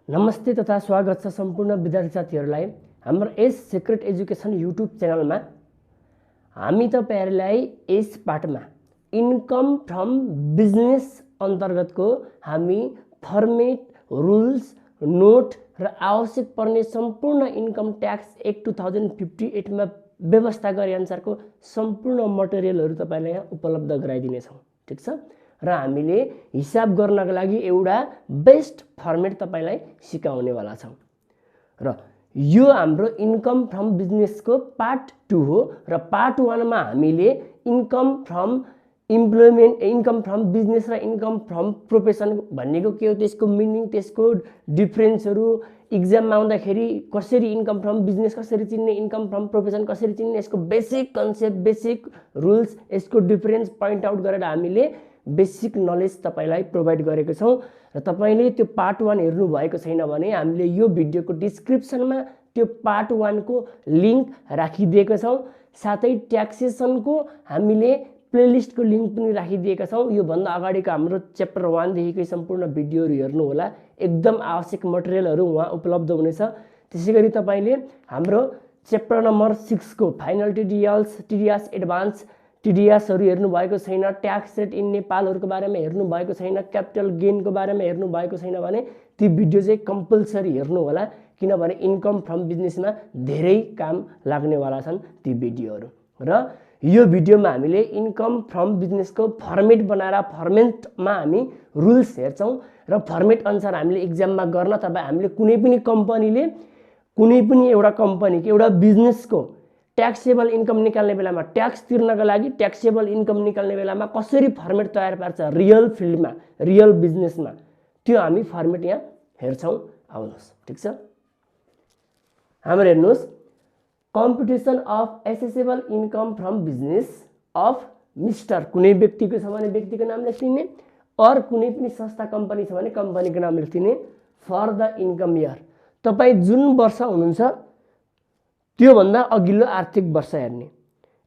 नमस्ते तथा स्वागत छ सम्पूर्ण विद्यार्थी साथीहरूलाई हाम्रो एस सिक्रेट एजुकेसन युट्युब च्यानलमा। हामी तपाईहरुलाई यस पाठमा इन्कम फ्रम बिजनेस अन्तर्गतको हामी फर्मेट, रुल्स, नोट र आवश्यक पर्ने सम्पूर्ण इन्कम ट्याक्स एक्ट 2058 मा व्यवस्था गरे अनुसारको सम्पूर्ण मटेरियलहरु तपाईलाई यहाँ उपलब्ध गराइदिने छौं। ठीक छ र हामीले हिसाब गर्नको लागि एउटा बेस्ट फर्मेट तपाईलाई सिकाउने वाला छौं र यो हाम्रो इन्कम फ्रम बिजनेस को पार्ट 2 हो र पार्ट 1 मा हामीले income from employment, income from business र इन्कम फ्रम प्रोफेसन भन्नेको के हो, त्यसको मिनिङ, त्यसको डिफरेन्सहरु, एक्जाममा आउँदाखेरि कसरी इन्कम फ्रम बिजनेस कसरी चिन्ने, इन्कम फ्रम प्रोफेसन कसरी चिन्ने, यसको बेसिक कन्सेप्ट, बेसिक रुल्स, यसको डिफरेन्स पॉइन्ट आउट गरेर हामीले बेसिक नलेज तपाईलाई प्रोवाइड गरेको छौं र तपाईले त्यो पार्ट 1 हेर्नु भएको छैन भने हामीले यो भिडियोको डिस्क्रिप्सनमा त्यो पार्ट 1 को लिंक राखिदिएका छौं। साथै ट्याक्सेसनको हामीले प्लेलिस्ट को लिंक पनि राखिदिएका छौं। यो भन्दा अगाडिको हाम्रो च्याप्टर 1 देखिकै सम्पूर्ण भिडियोहरु हेर्नु होला, एकदम आवश्यक मटेरियलहरु वहाँ उपलब्ध हुनेछ। त्यसैगरी तपाईले हाम्रो च्याप्टर नम्बर 6 को फाइनल टिडिएल्स, टिडिएस एडभान्स टिडिएसहरु हेर्नु भएको छैन, ट्याक्स रेट इन नेपालहरुको बारेमा हेर्नु भएको छैन, क्यापिटल गेन को बारेमा हेर्नु भएको छैन भने ती भिडियो चाहिँ कम्पल्सरी हेर्नु होला, किनभने इन्कम फ्रम बिजनेसमा धेरै काम लाग्ने वाला छन् ती भिडियोहरु। र यो भिडियोमा हामीले इन्कम फ्रम बिजनेसको फर्मेट बनाएर फर्मेटमा हामी रुल्स हेर्छौं र फर्मेट अनुसार हामीले एक्जाममा गर्न तब हामीले कुनै पनि कम्पनीले कुनै पनि एउटा कम्पनीको एउटा बिजनेसको ट्याक्सेबल इन्कम निकाल्ने बेलामा, ट्याक्स तिर्नका लागि ट्याक्सेबल इन्कम निकाल्ने बेलामा कसरी फर्मेट तयार पार्छ रियल फिल्डमा, रियल बिजनेसमा, त्यो हामी फर्मेट यहाँ हेर्छौं। आउनुहोस्। ठीक छ, हाम्रो हेर्नुस्, competition of accessible income from business of mister, कुनै व्यक्तिको छ भने व्यक्तिको नाम लेख्दिने, और कुनै पनि संस्था कम्पनी छ भने कम्पनीको नाम लेख्दिने। फर द इन्कम इयर, तपाई जुन वर्ष हुनुहुन्छ त्यो भन्दा अघिल्लो आर्थिक वर्ष हेर्ने।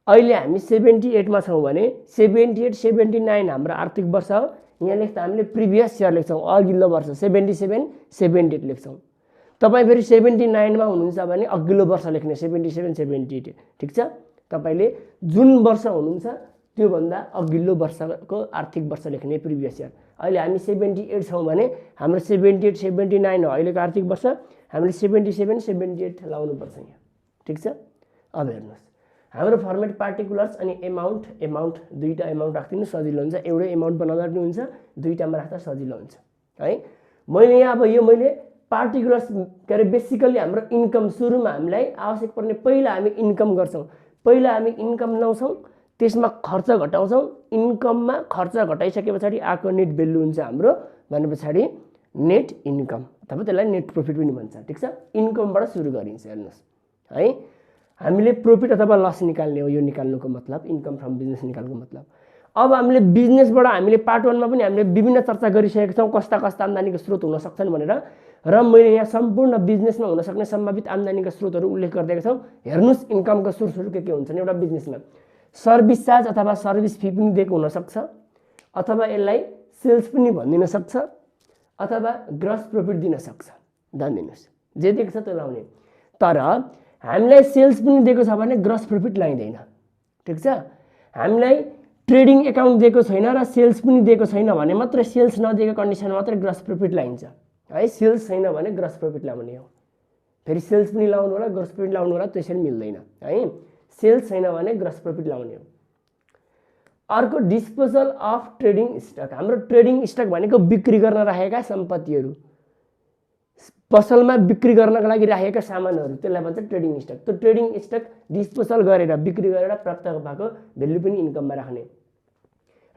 अहिले हामी 78 मा छौं भने 78 79 हाम्रो आर्थिक वर्ष हो। यहाँ लेख्दा हामीले प्रिभियस इयर लेख्छौं, अघिल्लो वर्ष 77 78 लेख्छौं। तपाई फेरि 79 मा हुनुहुन्छ भने अघिल्लो वर्ष लेख्ने 77 78। ठीक छ, तपाईले जुन वर्ष हुनुहुन्छ त्यो भन्दा अघिल्लो वर्षको आर्थिक वर्ष लेख्ने प्रिभियस इयर। अहिले हामी 78 छौं भने हाम्रो 78 79 हो अहिलेको आर्थिक वर्ष, हामीले 77 78 लाउनु पर्छ यहाँ। ठीक छ, अब हेर्नुस्, हाम्रो फर्मेट पार्टिकुलर्स अनि एमाउन्ट दुईटा एमाउन्ट राख्दिनु सजिलो हुन्छ, एउटै एमाउन्ट बनाउँदा पनि हुन्छ, दुईटामा राख्दा सजिलो हुन्छ है। मैले यहाँ अब यो मैले पार्टिकुलर्स के अरे बेसिकली हाम्रो इन्कम सुरुमा हामीलाई आवश्यक पर्ने पहिला हामी इन्कम गर्छौं, पहिला हामी इन्कम ल्याउँछौं, त्यसमा खर्च घटाउँछौं, इन्कममा खर्च घटाइसकेपछि आको नेट भ्यालु हुन्छ हाम्रो भनेपछि नेट इन्कम अथवा त्यसलाई नेट प्रॉफिट पनि भन्छ। ठीक छ, इन्कमबाट सुरु गरिन्छ। हेर्नुस् है, हामीले प्रॉफिट अथवा लस निकाल्ने हो, यो निकाल्नुको मतलब इन्कम फ्रम बिजनेस निकाल्नुको मतलब। अब हामीले बिजनेसबाट हामीले पार्ट 1 मा पनि हामीले विभिन्न चर्चा गरिसकेका छौं, कस्ता कस्ता आम्दानीको स्रोत हुन सक्छन् भनेर, र मैले यहाँ सम्पूर्ण बिजनेसमा हुन सक्ने सम्भावित आम्दानीका स्रोतहरु उल्लेख गरिदिएका छौं। हेर्नुस्, इन्कमको सोर्सहरु के हुन्छन् एउटा बिजनेसमा। सर्भिस चार्ज अथवा सर्भिस फी पनि दिएको हुन सक्छ, अथवा यसलाई सेल्स पनि भनिदिन सक्छ, अथवा ग्रस प्रॉफिट दिन सक्छ। ध्यान दिनुस्, जे दिएको छ त्यो लाउने। तर हामीलाई सेल्स पनि दिएको छ भने ग्रस प्रॉफिट लाइदैन। ठीक छ, हामीलाई ट्रेडिङ अकाउन्ट दिएको छैन र सेल्स पनि दिएको छैन भने मात्र, सेल्स नदिएको कन्डिसनमा मात्र ग्रस प्रॉफिट लाइन्छ है। सेल्स छैन भने ग्रस प्रॉफिट लाउने हो, फेरि सेल्स पनि लाउनु होला ग्रस प्रॉफिट लाउनु होला, त्यसरी मिल्दैन है। सेल्स छैन भने ग्रस प्रॉफिट लाउने हो। अर्को डिस्पोजल अफ ट्रेडिङ स्टक, हाम्रो ट्रेडिङ स्टक भनेको बिक्री गर्न राखेका सम्पत्तिहरु, पसलमा बिक्री गर्नका लागि राखेका सामानहरु, त्यसलाई भन्छ ट्रेडिङ स्टक। त्यो ट्रेडिङ स्टक डिस्पोजल गरेर बिक्री गरेर प्राप्त भएको भ्यालु पनि इन्कममा राख्ने।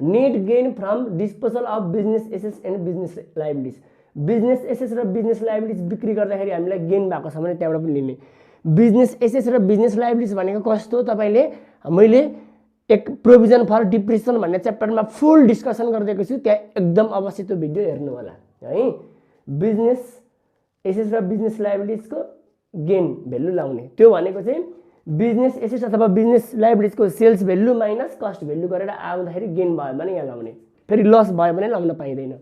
Net gain from disposal of business assets and business liabilities, business assets र बिजनेस लायबिलिटीज बिक्री गर्दाखेरि हामीलाई गेन भएको छ भने त्यहाँबाट पनि लिने। बिजनेस एसेट्स र बिजनेस लायबिलिटीज भनेको कस्तो, तपाईले मैले एक प्रोभिजन फर डिप्रिसिएसन भन्ने च्याप्टरमा फुल डिस्कसन गरिदिएको छु, त्यहाँ एकदम अवश्य त्यो भिडियो हेर्नु होला है। बिजनेस एसेट्स र बिजनेस लायबिलिटीजको गेन भ्यालु लाउने, त्यो भनेको चाहिँ बिजनेस एसेट्स अथवा बिजनेस लायबिलिटीजको sales value minus cost value गरेर आउँदाखेरि गेन भयो भने यहाँ लाउने, फेरि लस भयो भने लाउन पाइदैन।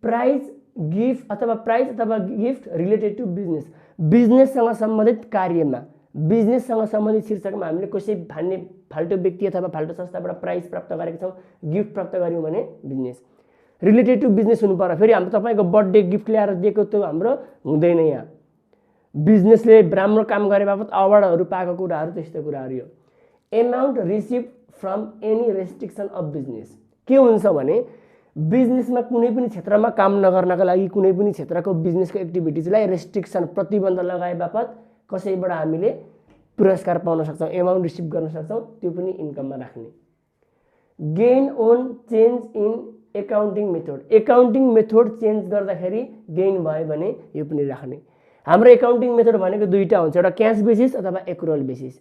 प्राइस गिफ्ट अथवा प्राइज अथवा गिफ्ट रिलेटेड टु बिजनेस, बिजनेससँग सम्बन्धित कार्यमा, बिजनेससँग सम्बन्धित शीर्षकमा हामीले कसै फाल्टो व्यक्ति अथवा फाल्टो संस्थाबाट प्राइज प्राप्त गरेका छौँ, गिफ्ट प्राप्त गऱ्यौँ भने बिजनेस। रिलेटेड टु बिजनेस हुनु पर्यो। फेरि हाम्रो तपाईँको बर्थडे गिफ्ट ल्याएर दिएको त्यो हाम्रो हुँदैन। यहाँ बिजनेसले राम्रो काम गरे बापत अवार्डहरू पाएको कुराहरू, त्यस्तो कुराहरू। यो amount receive from any restriction of business के हुन्छ भने बिजनेसमा कुनै पनि क्षेत्रमा काम नगर्नका लागि, कुनै पनि क्षेत्रको बिजनेसको एक्टिभिटिजलाई रेस्ट्रिक्सन प्रतिबन्ध लगाए बापत कसैबाट हामीले पुरस्कार पाउन सक्छौँ, एमाउन्ट रिसिभ गर्न सक्छौँ, त्यो पनि इन्कममा राख्ने। Gain own change in accounting method, accounting method change गर्दाखेरि गेन भयो भने यो पनि राख्ने। हाम्रो एकाउन्टिङ मेथड भनेको दुईटा हुन्छ, एउटा क्यास बेसिस अथवा एक्रुअल बेसिस।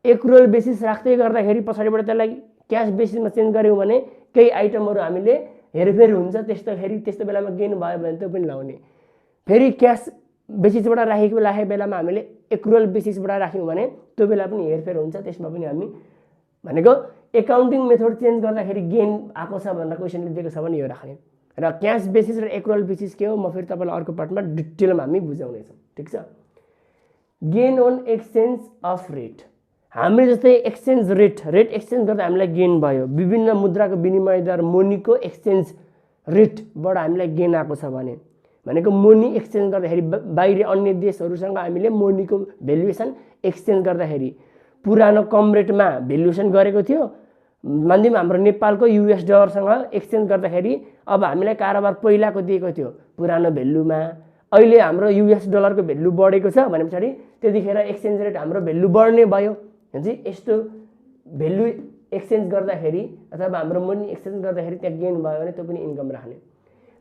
एक्रुअल बेसिस राख्दै गर्दाखेरि पछाडिबाट त्यसलाई क्यास बेसिसमा चेन्ज गऱ्यौँ भने केही आइटमहरू हामीले हेरफेर हुन्छ, त्यस्तो बेलामा गेन भयो भने त्यो पनि लाउने। फेरि क्यास बेसिसबाट राखेको बेलामा हामीले एक्रुअल बेसिसबाट राख्यौँ भने त्यो बेला पनि हेरफेर हुन्छ, त्यसमा पनि हामी भनेको एकाउन्टिङ मेथड चेन्ज गर्दाखेरि गेन आएको छ भनेर क्वेसनले दिएको छ भने यो राख्ने। र क्यास बेसिस र एक्रुअल बेसिस के हो म फेरि तपाईँलाई अर्को पार्टमा डिटेलमा हामी बुझाउनेछौँ, ठिक छ। Gain own exchange of rate, हामीले जस्तै एक्सचेन्ज रेट एक्सचेन्ज गर्दा हामीलाई गेन भयो। विभिन्न मुद्राको विनिमय दर मोनीको एक्सचेन्ज रेटबाट हामीलाई गेन आएको छ भने भनेको मोनी एक्सचेन्ज गर्दाखेरि बाहिर अन्य देशहरूसँग हामीले मोनीको भ्यालुएसन एक्सचेन्ज गर्दाखेरि पुरानो कम रेटमा भ्यालुएसन गरेको थियो, मानिदिउँ हाम्रो नेपालको US डलरसँग एक्सचेन्ज गर्दाखेरि अब हामीलाई कारोबार पहिलाको दिएको थियो पुरानो भ्यालुमा, अहिले हाम्रो US डलरको भ्यालु बढेको छ भने पछाडि त्यतिखेर एक्सचेन्ज रेट हाम्रो भ्यालु बढ्ने भयो। भनेपछि यस्तो भ्यालु एक्सचेन्ज गर्दाखेरि अथवा हाम्रो मनी एक्सचेन्ज गर्दाखेरि त्यहाँ गेन भयो भने त्यो पनि इन्कम राख्ने।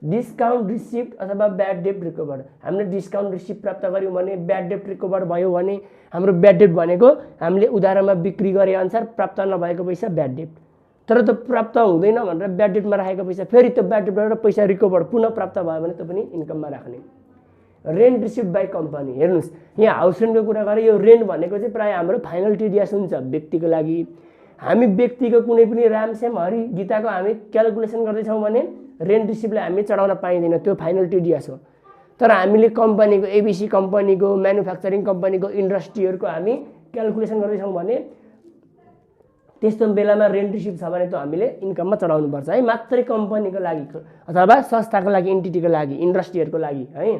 डिस्काउन्ट रिसिप्ट अथवा ब्याड डेट रिकभर्ड, हामीले डिस्काउन्ट रिसिप्ट प्राप्त गऱ्यौँ भने ब्याड डेट रिकभर्ड भयो भने हाम्रो ब्याड डेट भनेको हामीले उधारमा बिक्री गरे अनुसार प्राप्त नभएको पैसा ब्याड डेट, तर त्यो प्राप्त हुँदैन भनेर ब्याड डेटमा राखेको पैसा फेरि त्यो ब्याड डेटबाट पैसा रिकभर्ड पुनः प्राप्त भयो भने त्यो पनि इन्कममा राख्ने। रेन्ट रिसिभ बाई कम्पनी, हेर्नुहोस् यहाँ हाउस रेन्टको कुरा गरेँ, यो रेन्ट भनेको चाहिँ प्रायः हाम्रो फाइनल टिडिएस हुन्छ व्यक्तिको लागि। हामी व्यक्तिको कुनै पनि रामस्याम हरि गीताको हामी क्यालकुलेसन गर्दैछौँ भने रेन्ट रिसिभलाई हामी चढाउन पाइँदैन, त्यो फाइनल टिडिएस हो। तर हामीले कम्पनीको ABC कम्पनीको, म्यानुफ्याक्चरिङ कम्पनीको, इन्डस्ट्रीहरूको हामी क्यालकुलेसन गर्दैछौँ भने त्यस्तो बेलामा रेन्ट रिसिभ छ भने त हामीले इन्कममा चढाउनुपर्छ है, मात्रै कम्पनीको लागि अथवा संस्थाको लागि, इन्टिटीको लागि, इन्डस्ट्रीहरूको लागि है।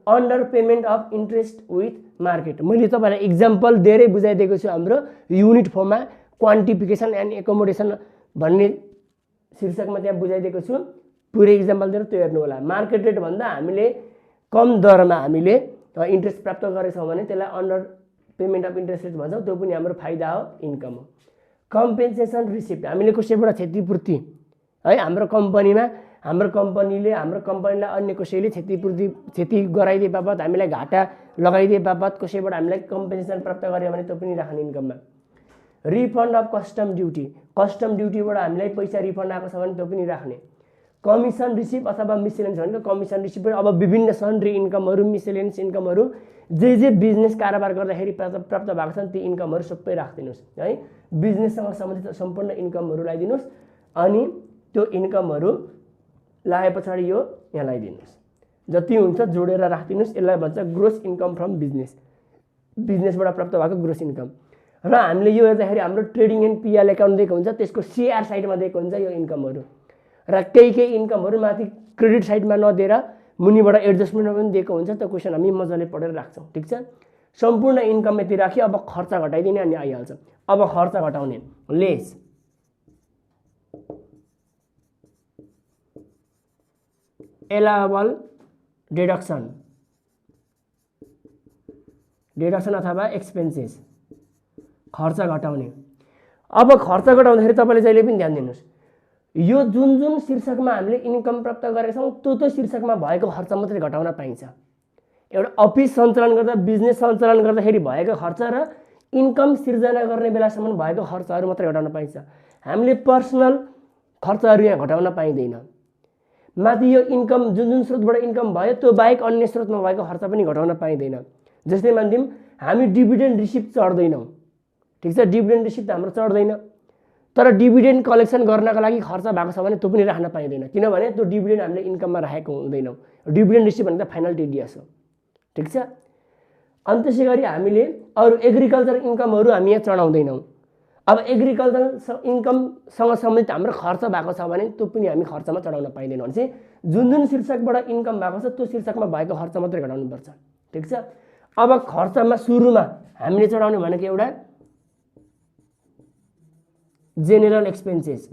Under payment of interest with market, मैले तपाईँलाई इक्जाम्पल धेरै बुझाइदिएको छु हाम्रो युनिट 4 मा क्वान्टिफिकेसन एन्ड एकोमोडेसन भन्ने शीर्षकमा त्यहाँ बुझाइदिएको छु, पुरै इक्जाम्पल दिएर त्यो हेर्नु होला। मार्केट रेट भन्दा हामीले कम दरमा हामीले इन्ट्रेस्ट प्राप्त गरेछौँ भने त्यसलाई under payment of interest rate भन्छौँ, त्यो पनि हाम्रो फाइदा हो, इन्कम हो। कम्पेन्सेसन रिसिप्ट, हामीले कसैबाट क्षतिपूर्ति है, हाम्रो कम्पनीले हाम्रो कम्पनीलाई अन्य कसैले क्षति गराइदिए बापत, हामीलाई घाटा लगाइदिए बापत कसैबाट हामीलाई कम्पेन्सेसन प्राप्त गर्यो भने त्यो पनि राख्ने इन्कममा। Refund of custom duty, custom ड्युटीबाट हामीलाई पैसा रिफन्ड आएको छ भने त्यो पनि राख्ने। कमिसन रिसिभ अथवा मिसलेनियस भनेको कमिसन रिसिभ, अब विभिन्न सन्ड्री इन्कमहरू, मिसलेनियस इन्कमहरू जे बिजनेस कारोबार गर्दाखेरि प्राप्त भएको छन् ती इन्कमहरू सबै राखिदिनुहोस् है। बिजनेससँग सम्बन्धित सम्पूर्ण इन्कमहरू लगाइदिनुहोस् अनि त्यो इन्कमहरू लाए पछाडि यो यहाँ लगाइदिनुहोस्, जति हुन्छ जोडेर राखिदिनुहोस्। यसलाई भन्छ ग्रोस इन्कम फ्रम बिजनेस, बिजनेसबाट प्राप्त भएको ग्रोस इन्कम। र हामीले यो हेर्दाखेरि हाम्रो ट्रेडिङ एन्ड PL एकाउन्ट दिएको हुन्छ, त्यसको CR साइडमा दिएको हुन्छ यो इन्कमहरू, र केही इन्कमहरू माथि क्रेडिट साइडमा नदिएर मुनिबाट एडजस्टमेन्टमा पनि दिएको हुन्छ। त्यो क्वेसन हामी मजाले पढेर राख्छौँ, ठिक छ। सम्पूर्ण इन्कम यति राख्यो, अब खर्च घटाइदिने अनि आइहाल्छ। अब खर्च घटाउने लेस एलावेबल डिडक्सन अथवा एक्सपेन्सेस, खर्च घटाउने। अब खर्च घटाउँदाखेरि तपाईँले जहिले पनि ध्यान दिनुहोस्, यो जुन शीर्षकमा हामीले इन्कम प्राप्त गरेका छौँ त्यो शीर्षकमा भएको खर्च मात्रै घटाउन पाइन्छ। एउटा अफिस सञ्चालन गर्दा, बिजनेस सञ्चालन गर्दाखेरि भएको खर्च र इन्कम सिर्जना गर्ने बेलासम्म भएको खर्चहरू मात्रै घटाउन पाइन्छ। हामीले पर्सनल खर्चहरू यहाँ घटाउन पाइँदैन। माथि यो इन्कम जुन स्रोतबाट इन्कम भयो त्यो बाहेक अन्य स्रोतमा भएको खर्च पनि घटाउन पाइँदैन। जस्तै मानिदिउँ हामी डिभिडेन्ड रिसिभ चढ्दैनौँ, ठिक छ, डिभिडेन्ड रिसिभ त हाम्रो चढ्दैन, तर डिभिडेन्ड कलेक्सन गर्नका लागि खर्च भएको छ भने त्यो पनि राख्न पाइँदैन, किनभने त्यो डिभिडेन्ड हामीले इन्कममा राखेको हुँदैनौँ। डिभिडेन्ड रिसिभ भनेको त फाइनल टिडिएस हो, ठिक छ। अनि त्यसै गरी हामीले अरू एग्रिकल्चर इन्कमहरू हामी यहाँ चढाउँदैनौँ। अब एग्रिकल्चर इन्कमसँग सम्बन्धित हाम्रो खर्च भएको छ भने त्यो पनि हामी खर्चमा चढाउन पाइँदैनौँ भने चाहिँ जुन शीर्षकबाट इन्कम भएको छ त्यो शीर्षकमा भएको खर्च मात्रै घटाउनुपर्छ, ठिक छ। अब खर्चमा सुरुमा हामीले चढाउने भनेको एउटा जेनरल एक्सपेन्सेस।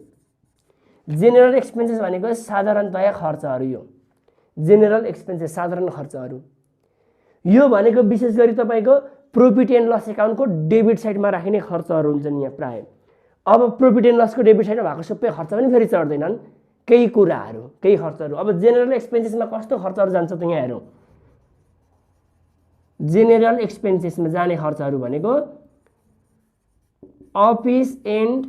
जेनरल एक्सपेन्सेस भनेको साधारणतया खर्चहरू, यो जेनरल एक्सपेन्सेस साधारण खर्चहरू। यो भनेको विशेष गरी तपाईँको प्रॉफिट एन्ड लस एकाउन्टको डेबिट साइडमा राखिने खर्चहरू हुन्छन् यहाँ प्राय। अब प्रॉफिट एन्ड लसको डेबिट साइडमा भएको सबै खर्च पनि फेरि चढ्दैनन्, केही कुराहरू केही खर्चहरू। अब जेनरल एक्सपेन्सेसमा कस्तो खर्चहरू जान्छ त यहाँ हेरौँ। जेनरल एक्सपेन्सेसमा जाने खर्चहरू भनेको अफिस एन्ड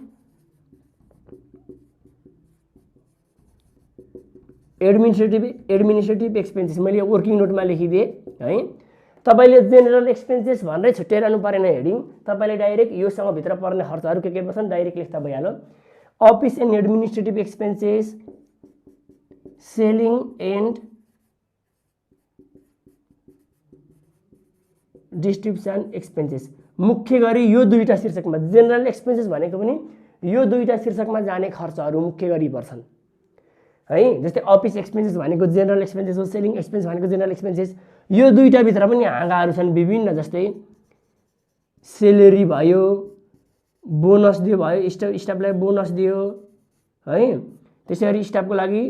एडमिनिस्ट्रेटिभ एक्सपेन्सेस, मैले वर्किङ नोटमा लेखिदिएँ है। तपाईँले जेनरल एक्सपेन्सेस भनेरै छुट्याइरहनु परेन हेडिङ, तपाईँले डाइरेक्ट योसँग भित्र पर्ने खर्चहरू के पर्छन् डाइरेक्ट लेख्दा भइहाल्यो। Office and administrative expenses, selling and distribution expenses, मुख्य गरी यो दुईटा शीर्षकमा जेनरल एक्सपेन्सेस भनेको पनि यो दुईटा शीर्षकमा जाने खर्चहरू मुख्य गरी पर्छन् है। जस्तै अफिस एक्सपेन्सेस भनेको जेनरल एक्सपेन्सेस हो, सेलिङ एक्सपेन्स भनेको जेनरल एक्सपेन्सेस। यो दुईटा भित्र पनि हाँगाहरू छन् विभिन्न, जस्तै सेलेरी भयो, बोनस दियो भयो, स्टाफलाई बोनस दियो है। त्यसै गरी स्टाफको लागि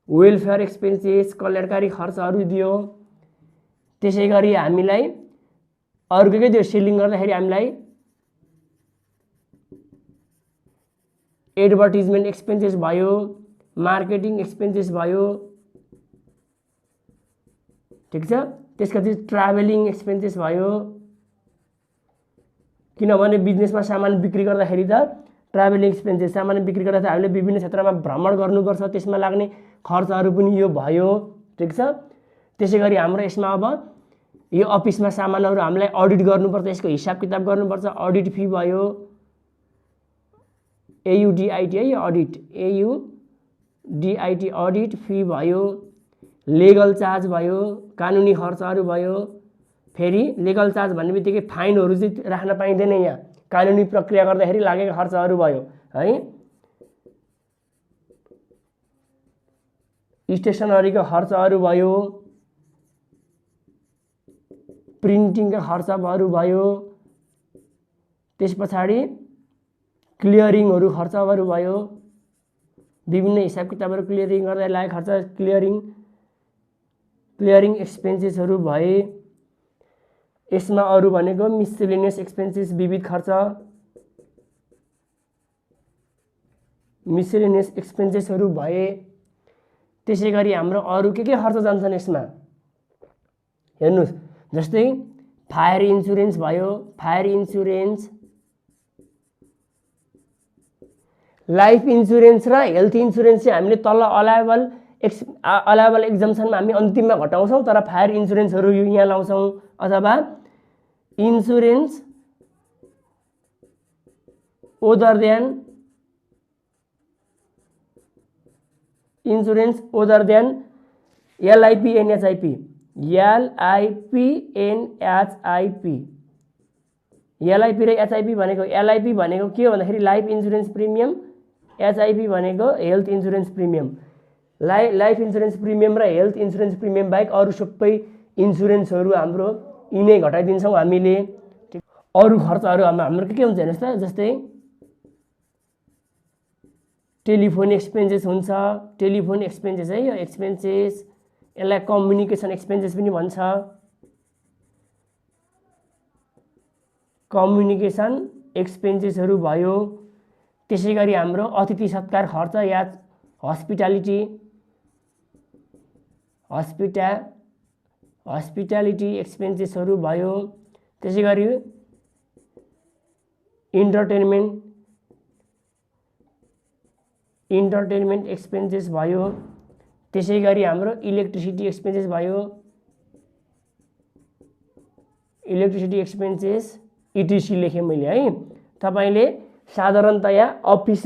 वेलफेयर एक्सपेन्सेस, कल्याणकारी खर्चहरू दियो। त्यसै गरी हामीलाई अरू के दियो, सेलिङ गर्दाखेरि हामीलाई एडभर्टिजमेन्ट एक्सपेन्सेस भयो, मार्केटिङ एक्सपेन्सेस भयो, ठिक छ। त्यसपछि ट्राभलिङ एक्सपेन्सेस भयो, किनभने बिजनेसमा सामान बिक्री गर्दाखेरि त ट्राभलिङ एक्सपेन्सेस, सामान बिक्री गर्दाखेरि हामीले विभिन्न क्षेत्रमा भ्रमण गर्नुपर्छ, त्यसमा लाग्ने खर्चहरू पनि यो भयो, ठिक छ। त्यसै गरी हाम्रो यसमा अब यो अफिसमा सामानहरू हामीलाई अडिट गर्नुपर्छ, यसको हिसाब किताब गर्नुपर्छ, अडिट फी भयो, AUDIT है, अडिट AUDIT अडिट फी भयो, लेगल चार्ज भयो, कानुनी खर्चहरू भयो। फेरि लेगल चार्ज भन्ने बित्तिकै फाइनहरू चाहिँ राख्न पाइँदैन, यहाँ कानुनी प्रक्रिया गर्दाखेरि लागेका खर्चहरू भयो है। स्टेसनरीको खर्चहरू भयो, प्रिन्टिङका खर्चहरू भयो, त्यस पछाडि क्लियरिङहरू खर्चहरू भयो, विभिन्न हिसाब किताबहरू क्लियरिङ गर्दा लागेको खर्च क्लियरिङ एक्सपेन्सेसहरू भए। यसमा अरू भनेको मिसलेनियस एक्सपेन्सेस, विविध खर्च, मिसलेनियस एक्सपेन्सेसहरू भए। त्यसै गरी हाम्रो अरू के खर्च जान्छन् यसमा हेर्नुहोस्, जस्तै फायर इन्सुरेन्स भयो, फायर इन्सुरेन्स, लाइफ इन्सुरेन्स र हेल्थ इन्सुरेन्स चाहिँ हामीले तल अलाइबल एक्जम्सनमा हामी अन्तिममा घटाउँछौँ, तर फायर इन्सुरेन्सहरू यहाँ लाउँछौँ। अथवा insurance other than LIP and HIP, LIP and HIP। LIP र HIP भनेको, LIP भनेको के हो भन्दाखेरि लाइफ इन्सुरेन्स प्रिमियम, HIP भनेको health insurance premium. Life insurance premium र हेल्थ इन्सुरेन्स प्रिमियम बाहेक अरू सबै इन्सुरेन्सहरू हाम्रो यिनै घटाइदिन्छौँ हामीले। अरू खर्चहरू हाम्रो के हुन्छ हेर्नुहोस् त, जस्तै टेलिफोन एक्सपेन्सेस हुन्छ, टेलिफोन एक्सपेन्सेस है, यो एक्सपेन्सेस, यसलाई कम्युनिकेसन एक्सपेन्सेस पनि भन्छ। कम्युनिकेसन एक्सपेन्सेसहरू भयो। त्यसै गरी हाम्रो अतिथि सत्कार खर्च या हस्पिटालिटी एक्सपेन्सेसहरू भयो। त्यसै गरी इन्टरटेनमेन्ट एक्सपेन्सेस भयो। त्यसै गरी हाम्रो इलेक्ट्रिसिटी एक्सपेन्सेस भयो, इलेक्ट्रिसिटी एक्सपेन्सेस ETC लेखेँ मैले है। तपाईँले साधारणतया अफिस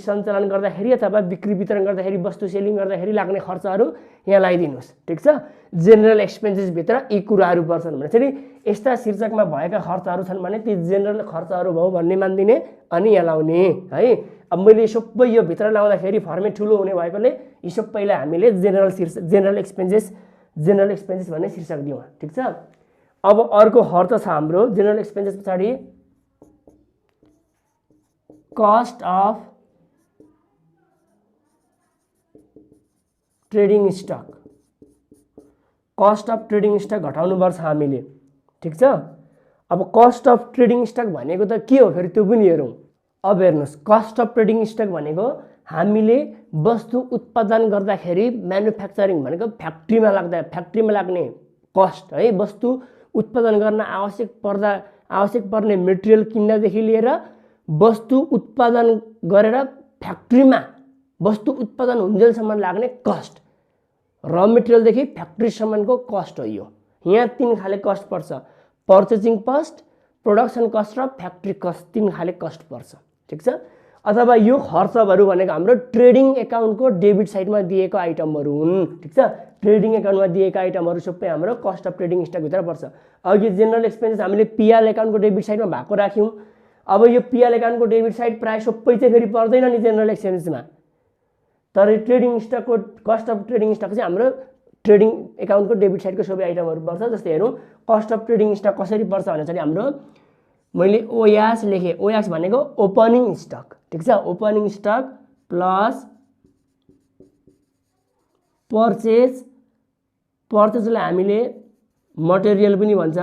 सञ्चालन गर्दाखेरि अथवा बिक्री वितरण गर्दाखेरि वस्तु सेलिङ गर्दाखेरि लाग्ने खर्चहरू यहाँ लगाइदिनुहोस्। ठिक छ, जेनरल एक्सपेन्सेसभित्र यी कुराहरू पर्छन् भनेपछि यस्ता शीर्षकमा भएका खर्चहरू छन् भने ती जेनरल खर्चहरू भयो भन्ने मानिदिने अनि यहाँ लाउने है। अब मैले सबै यो भित्र लाउँदाखेरि फर्मेट ठुलो हुने भएकोले यी सबैलाई हामीले जेनरल एक्सपेन्सेस भन्ने शीर्षक दिउँ। ठिक छ, अब अर्को खर्च छ हाम्रो जेनरल एक्सपेन्सेस पछाडि cost of trading stock. Cost of trading stock घटाउनुपर्छ हामीले। ठिक छ, अब कस्ट अफ ट्रेडिङ स्टक भनेको त के हो फेरि त्यो पनि हेरौँ। अब हेर्नुहोस्, कस्ट अफ ट्रेडिङ स्टक भनेको हामीले वस्तु उत्पादन गर्दाखेरि म्यानुफ्याक्चरिङ भनेको फ्याक्ट्रीमा लाग्ने कस्ट है। वस्तु उत्पादन गर्न आवश्यक पर्ने मेटेरियल किन्नदेखि लिएर वस्तु उत्पादन गरेर फ्याक्ट्रीमा वस्तु उत्पादन हुन्जेलसम्म लाग्ने कस्ट, र मेटेरियलदेखि फ्याक्ट्रीसम्मको कस्ट हो यो। यहाँ 3 खाले कस्ट पर्छ, पर्चेजिङ कस्ट, प्रोडक्सन कस्ट र फ्याक्ट्री कस्ट, 3 खाले कस्ट पर्छ। ठिक छ, अथवा यो खर्चहरू भनेको हाम्रो ट्रेडिङ एकाउन्टको डेबिट साइडमा दिएको आइटमहरू हुन्। ठिक छ, ट्रेडिङ एकाउन्टमा दिएका आइटमहरू सबै हाम्रो कस्ट अफ ट्रेडिङ स्टकभित्र पर्छ। अघि जेनरल एक्सपेन्सेस हामीले पिएल एकाउन्टको डेबिट साइडमा भएको राख्यौँ। अब यो पिएल एकाउन्टको डेबिट साइड प्रायः सबै चाहिँ फेरि पर्दैन नि जेनरल एक्सपेन्सेसमा, तर ट्रेडिङ स्टकको कस्ट अफ ट्रेडिङ स्टक चाहिँ हाम्रो ट्रेडिङ एकाउन्टको डेबिट साइडको सबै आइटमहरू पर्छ। जस्तै हेरौँ कस्ट अफ ट्रेडिङ स्टक कसरी पर्छ भने चाहिँ हाम्रो मैले ओयास लेखेँ। ओयास भनेको ओपनिङ स्टक। ठिक छ, ओपनिङ स्टक प्लस पर्चेजलाई हामीले मटेरियल पनि भन्छ,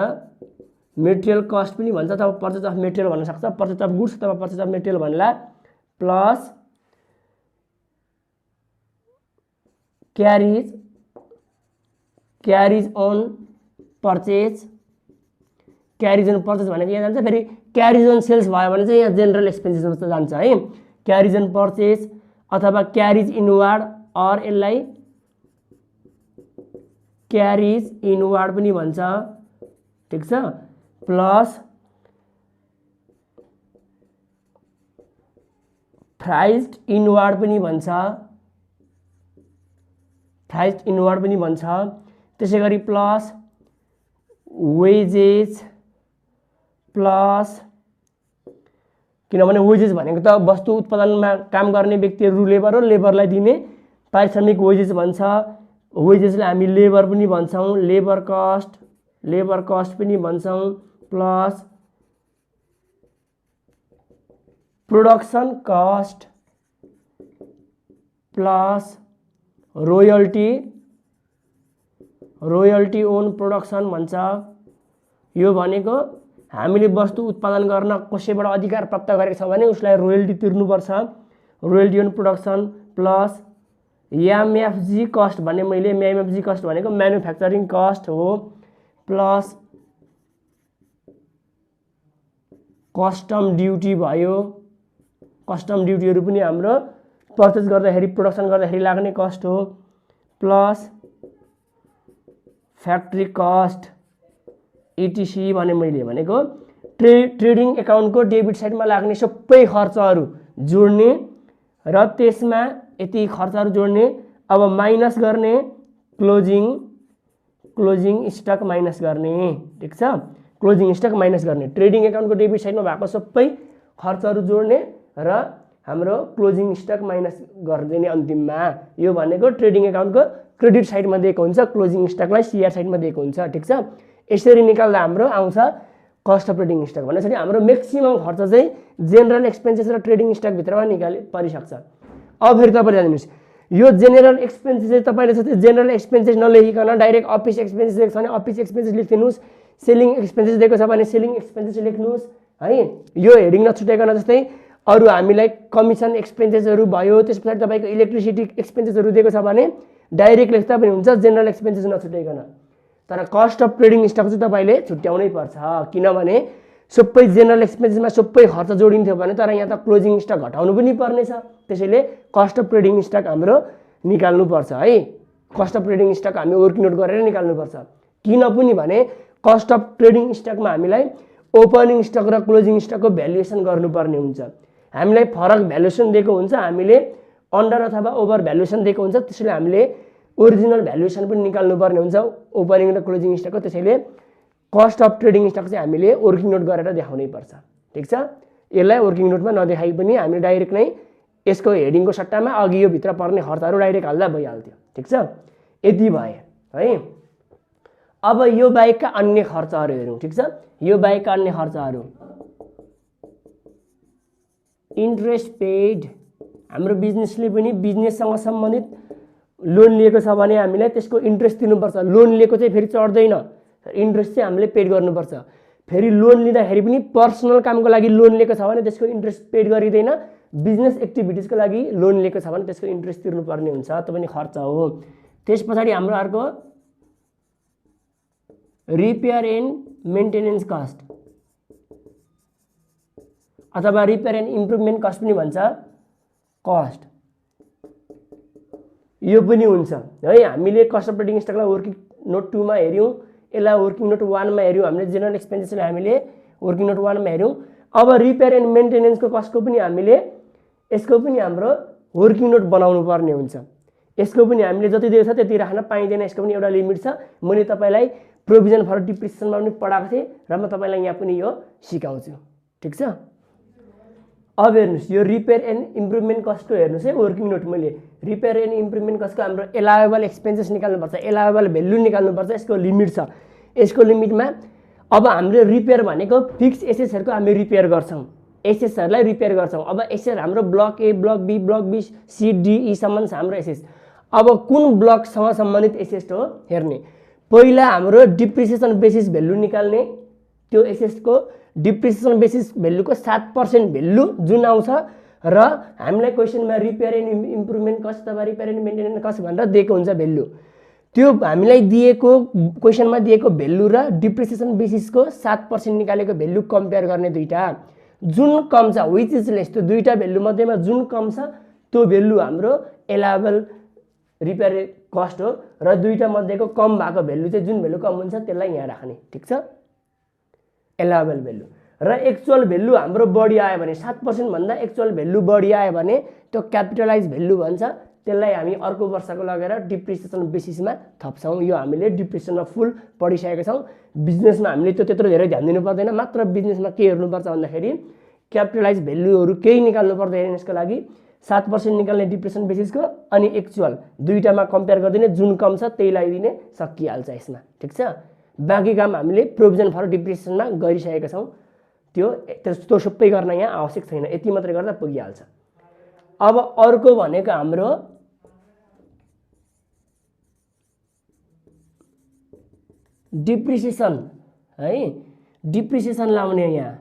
मेटेरियल कस्ट पनि भन्छ, अथवा पर्चेज अफ मेटेरियल भन्न सक्छ, पर्चेज अफ गुड्स अथवा पर्चेज अफ मेटेरियल भन्ला, प्लस क्यारिज अन पर्चेज भनेको यहाँ जान्छ। फेरि क्यारिज अन सेल्स भयो भने चाहिँ यहाँ जेनरल एक्सपेन्सेसमा जान्छ है। क्यारिज अन पर्चेज अथवा क्यारिज इनवार्ड, और यसलाई क्यारिज इनवार्ड पनि भन्छ। ठिक छ, प्लस प्राइस्ड इनवार्ड पनि भन्छ। त्यसै गरी प्लस वेजेस, प्लस किनभने वेजेस भनेको त वस्तु उत्पादनमा काम गर्ने व्यक्तिहरू लेबर हो, लेबरलाई दिने पारिश्रमिक वेजेस भन्छ। वेजेसलाई हामी लेबर पनि भन्छौँ, लेबर कस्ट पनि भन्छौँ। Plus production cost, plus royalty own production भन्छ। यो भनेको हामीले वस्तु उत्पादन गर्न कसैबाट अधिकार प्राप्त गरेको छ भने उसलाई रोयल्टी तिर्नुपर्छ, royalty own production. Plus MFG cost भने मैले एमएफजी कस्ट भनेको म्यानुफ्याक्चरिङ कस्ट हो। प्लस कस्टम ड्युटी भयो, कस्टम ड्युटीहरू पनि हाम्रो पर्चेज गर्दाखेरि प्रोडक्सन गर्दाखेरि लाग्ने कस्ट हो। प्लस फ्याक्ट्री कस्ट इटिसी भने मैले भनेको ट्रेडिङ एकाउन्टको डेबिट साइडमा लाग्ने सबै खर्चहरू जोड्ने र त्यसमा यति खर्चहरू जोड्ने। अब माइनस गर्ने क्लोजिङ स्टक माइनस गर्ने। ठिक छ, क्लोजिङ स्टक माइनस गर्ने, ट्रेडिङ एकाउन्टको डेबिट साइडमा भएको सबै खर्चहरू जोड्ने र हाम्रो क्लोजिङ स्टक माइनस गरिदिने अन्तिममा। यो भनेको ट्रेडिङ एकाउन्टको क्रेडिट साइडमा दिएको हुन्छ, क्लोजिङ स्टकलाई सिआर साइडमा दिएको हुन्छ। ठिक छ, यसरी निकाल्दा हाम्रो आउँछ कस्ट अफ ट्रेडिङ स्टक। भनेपछि हाम्रो म्याक्सिमम खर्च चाहिँ जेनरल एक्सपेन्सेस र ट्रेडिङ स्टकभित्रमा परिसक्छ। अब फेरि तपाईँले जान्नुहोस्, यो जेनरल एक्सपेन्सेस चाहिँ तपाईँले जेनरल एक्सपेन्सेस नलेखिकन डाइरेक्ट अफिस एक्सपेन्सेस लेख्छ भने अफिस एक्सपेन्सेस लेखिदिनुहोस्, सेलिङ एक्सपेन्सेस दिएको छ भने सेलिङ एक्सपेन्सेस लेख्नुहोस् है। यो हेडिङ नछुटाइकन, जस्तै अरू हामीलाई कमिसन एक्सपेन्सेसहरू भयो, त्यस पछाडि तपाईँको इलेक्ट्रिसिटी एक्सपेन्सेसहरू दिएको छ भने डाइरेक्ट लेख्दा पनि हुन्छ जेनरल एक्सपेन्सेस नछुटाइकन। तर कस्ट अफ ट्रेडिङ स्टक चाहिँ तपाईँले छुट्याउनै पर्छ, किनभने सबै जेनरल एक्सपेन्सेसमा सबै खर्च जोडिन्थ्यो भने तर यहाँ त क्लोजिङ स्टक घटाउनु पनि पर्नेछ। त्यसैले कस्ट अफ ट्रेडिङ स्टक हाम्रो निकाल्नुपर्छ है। कस्ट अफ ट्रेडिङ स्टक हामी वर्किङ नोट गरेर निकाल्नुपर्छ। किन पनि भने कस्ट अफ ट्रेडिङ स्टकमा हामीलाई ओपनिङ स्टक र क्लोजिङ स्टकको भ्यालुएसन गर्नुपर्ने हुन्छ। हामीलाई फरक भ्यालुएसन दिएको हुन्छ, हामीले अन्डर अथवा ओभर भ्यालुएसन दिएको हुन्छ, त्यसैले हामीले ओरिजिनल भ्यालुएसन पनि निकाल्नु पर्ने हुन्छ ओपनिङ र क्लोजिङ स्टकको। त्यसैले कस्ट अफ ट्रेडिङ स्टक चाहिँ हामीले वर्किङ नोट गरेर देखाउनै पर्छ। ठिक छ, यसलाई वर्किङ नोटमा नदेखाइ पनि हामीले डाइरेक्ट नै यसको हेडिङको सट्टामा अघि यो भित्र पर्ने खर्चहरू डाइरेक्ट हाल्दा भइहाल्थ्यो। ठिक छ, यति भए है। अब यो बाहेकका अन्य खर्चहरू हेरौँ। ठिक छ, यो बाहेकका अन्य खर्चहरू इन्ट्रेस्ट पेड, हाम्रो बिजनेसले पनि बिजनेससँग सम्बन्धित लोन लिएको छ भने हामीलाई त्यसको इन्ट्रेस्ट दिनुपर्छ। लोन लिएको चाहिँ फेरि चढ्दैन, इन्ट्रेस्ट चाहिँ हामीले पेड गर्नुपर्छ। फेरि लोन लिँदाखेरि पनि पर्सनल कामको लागि लोन लिएको छ भने त्यसको इन्ट्रेस्ट पेड गरिँदैन, बिजनेस एक्टिभिटिजको लागि लोन लिएको छ भने त्यसको इन्ट्रेस्ट तिर्नुपर्ने हुन्छ, त्यो पनि खर्च हो। त्यस पछाडि हाम्रो अर्को रिपेयर एन्ड मेन्टेनेन्स कस्ट अथवा रिपेयर एन्ड इम्प्रुभमेन्ट कस्ट पनि भन्छ कस्ट, यो पनि हुन्छ है। हामीले कस्ट अफ ट्रेडिङ स्टकलाई वर्किङ नोट 2 मा हेऱ्यौँ, यसलाई वर्किङ नोट 1 मा हेऱ्यौँ, हामीले जेनरल एक्सपेन्सेसलाई हामीले वर्किङ नोट 1 मा हेऱ्यौँ। अब रिपेयर एन्ड मेन्टेनेन्सको कस्टको पनि हामीले यसको पनि हाम्रो वर्किङ नोट बनाउनु पर्ने हुन्छ। यसको पनि हामीले जति दिएको छ त्यति राख्न पाइँदैन, यसको पनि एउटा लिमिट छ। मैले तपाईँलाई प्रोभिजन फर डिप्रिसिएसनमा पनि पढाएको थिएँ र म तपाईँलाई यहाँ पनि यो सिकाउँछु। ठिक छ, अब हेर्नुहोस् यो रिपेयर एन्ड इम्प्रुभमेन्ट कस्टको हेर्नुहोस् है वर्किङ नोट। मैले रिपेयर एन्ड इम्प्रुभमेन्ट कस्टको हाम्रो एलावेबल एक्सपेन्सेस निकाल्नुपर्छ, एलावेबल भ्यालु निकाल्नुपर्छ, यसको लिमिट छ। यसको लिमिटमा अब हाम्रो रिपेयर भनेको फिक्स एसेसहरूको हामी रिपेयर गर्छौँ, एसेसहरूलाई रिपेयर गर्छौँ। अब एसेस हाम्रो block A, block B, block B, C, D, E सम्म छ हाम्रो एसेस। अब कुन ब्लकसँग सम्बन्धित एसेस हो हेर्ने, पहिला हाम्रो डिप्रिसिएसन बेसिस भ्यालु निकाल्ने, त्यो एसेसको डिप्रिसिएसन बेसिस भ्यालुको 7% भ्यालु जुन आउँछ र हामीलाई क्वेसनमा रिपेयर एन्ड इम्प्रुभमेन्ट कस्ट अथवा रिपेयर एन्ड मेन्टेनेन्स कस्ट भनेर दिएको हुन्छ भ्यालु, त्यो हामीलाई दिएको क्वेसनमा दिएको भ्यालु र डिप्रिसिएसन बेसिसको 7% निकालेको भ्यालु कम्पेयर गर्ने दुईटा, जुन कम छ विच इज लेस, त्यो दुईटा भ्यालु मध्येमा जुन कम छ त्यो भ्यालु हाम्रो एलावेबल रिपेयर कस्ट हो र दुईटा मध्येको कम भएको भ्यालु चाहिँ जुन भ्यालु कम हुन्छ त्यसलाई यहाँ राख्ने। ठिक छ, एलावेबल भ्यालु र एक्चुअल भ्यालु हाम्रो बढी आयो भने 7% भन्दा एक्चुअल भ्यालु बढी आयो भने त्यो क्यापिटलाइज भ्यालु भन्छ, त्यसलाई हामी अर्को वर्षको लगेर डिप्रिसिएसन बेसिसमा थप्छौँ। यो हामीले डिप्रिसिएसनमा फुल पढिसकेका छौँ। बिजनेसमा हामीले त्यो त्यत्रो धेरै ध्यान दिनु पर्दैन, मात्र बिजनेसमा के हेर्नुपर्छ भन्दाखेरि क्यापिटलाइज भ्यालुहरू केही निकाल्नु पर्दैन, यसको लागि 7% निकाल्ने डिप्रिसिएसन बेसिसको अनि एक्चुअल दुईटामा कम्पेयर गरिदिने, जुन कम छ त्यही लगाइदिने, सकिहाल्छ यसमा। ठिक छ, बाँकी काम हामीले प्रोभिजन फर डिप्रिसिएसनमा गरिसकेका छौँ, त्यो सबै गर्न यहाँ आवश्यक छैन, यति मात्रै गर्दा पुगिहाल्छ। अब अर्को भनेको हाम्रो डिप्रिसिएसन है, डिप्रिसिएसन लाउने यहाँ।